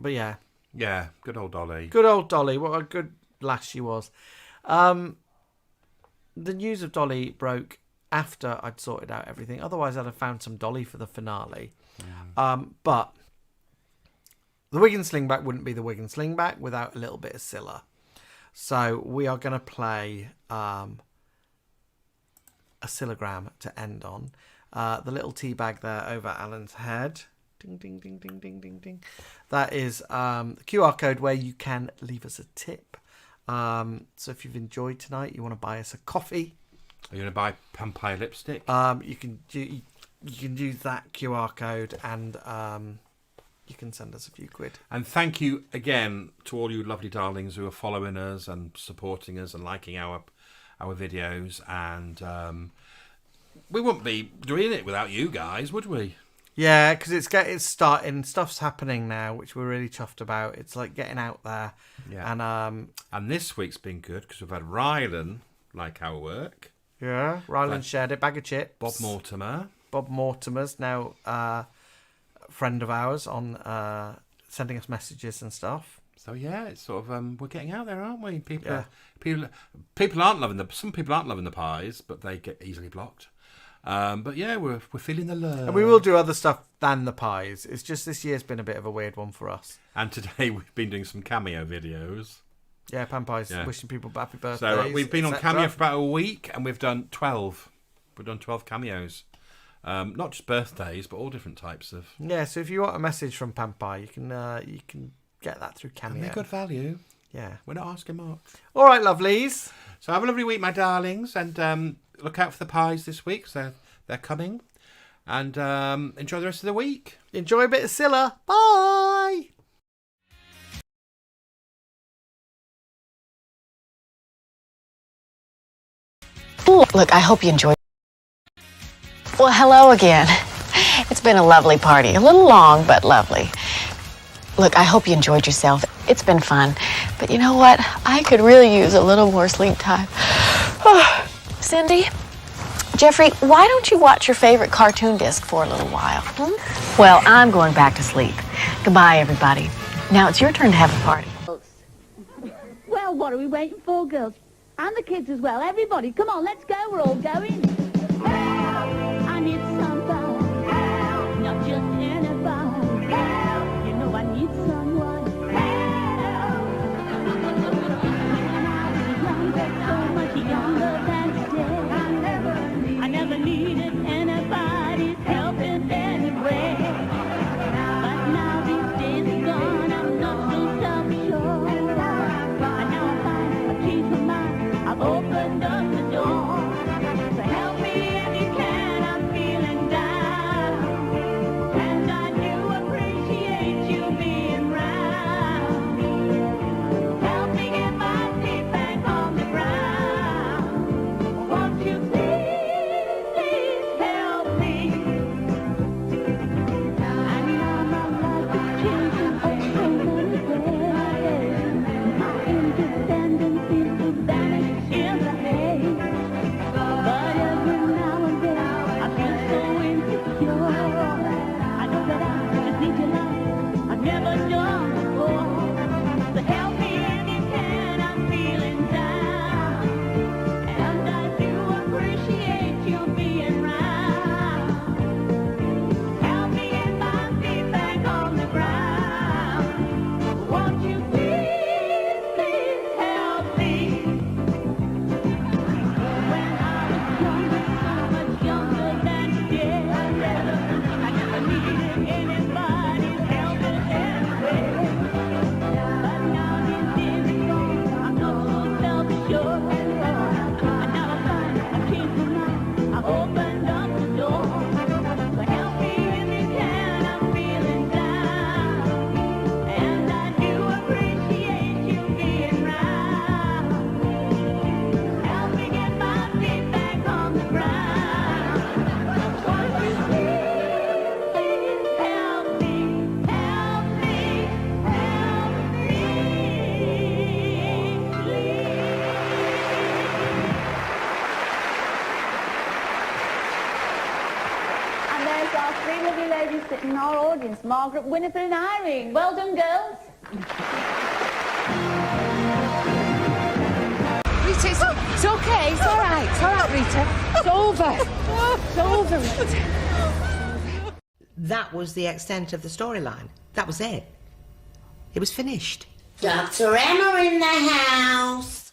yeah. Yeah, good old Dolly. Good old Dolly. What a good lass she was. The news of Dolly broke after I'd sorted out everything. Otherwise, I'd have found some Dolly for the finale. But the Wig and Slingback wouldn't be the Wig and Slingback without a little bit of Scylla. So we are going to play a Scyllagram to end on. The little tea bag there over Alan's head. Ding, ding, ding, ding, ding, ding, ding. That is the QR code where you can leave us a tip. So if you've enjoyed tonight, you want to buy us a coffee. Are you going to buy Vampire lipstick? You can use that QR code and you can send us a few quid. And thank you again to all you lovely darlings who are following us and supporting us and liking our videos. And we wouldn't be doing it without you guys, would we? Yeah, because it's starting. Stuff's happening now, which we're really chuffed about. It's like getting out there. Yeah. And this week's been good because we've had Rylan like our work. Yeah, Rylan shared it. Bag of chips. Bob Mortimer's now a friend of ours on sending us messages and stuff. So yeah, it's sort of we're getting out there, aren't we? People aren't loving some people aren't loving the pies, but they get easily blocked. But yeah, we're feeling the love. And we will do other stuff than the pies. It's just this year's been a bit of a weird one for us. And today we've been doing some cameo videos. Yeah, Pan Pies, wishing people happy birthdays. So we've been on cameo for about a week, and we've done 12. We've done 12 cameos. Not just birthdays, but all different types of. Yeah, so if you want a message from Pan Pie, you can get that through cameo. And they're good value. Yeah. We're not asking much. All right, lovelies. So have a lovely week, my darlings, and look out for the pies this week, so they're coming. And enjoy the rest of the week. Enjoy a bit of Scylla. Bye. Look, I hope you enjoyed. Well, hello again. It's been a lovely party. A little long, but lovely. Look, I hope you enjoyed yourself. It's been fun. But you know what? I could really use a little more sleep time. Cindy? Jeffrey, why don't you watch your favorite cartoon disc for a little while? Well, I'm going back to sleep. Goodbye, everybody. Now it's your turn to have a party. Well, what are we waiting for, girls? And the kids as well. Everybody, come on, let's go. We're all going. Help! I need somebody. Help! Not just anybody. Help! You know I need someone. Help! When I was younger, so much younger than today, I never needed anybody's help in any way. But now these days are gone, I'm not so self-sure. And now I find a peace of mind. I've opened up the door. So help me if you can, I'm feeling down. And I do appreciate you being round. Help me get my feet back on the ground. Won't you please, please help me? And now my life is changing oh so many ways. My independence seems to vanish in the haze. But every now and then I feel so insecure. I know that I just need your love I've never done before. So help me if you can, I'm feeling down. And I do appreciate you being round. Help me get my feet back on the ground. Won't you please, please help me? When I was younger, so much younger than today, course, our three lovely ladies sitting in our audience, Margaret, Winifred and Irene. Well done, girls. Rita, it's okay. It's all right. It's all right, Rita. It's over. It's over, Rita. That was the extent of the storyline. That was it. It was finished. Dr. Emma in the house.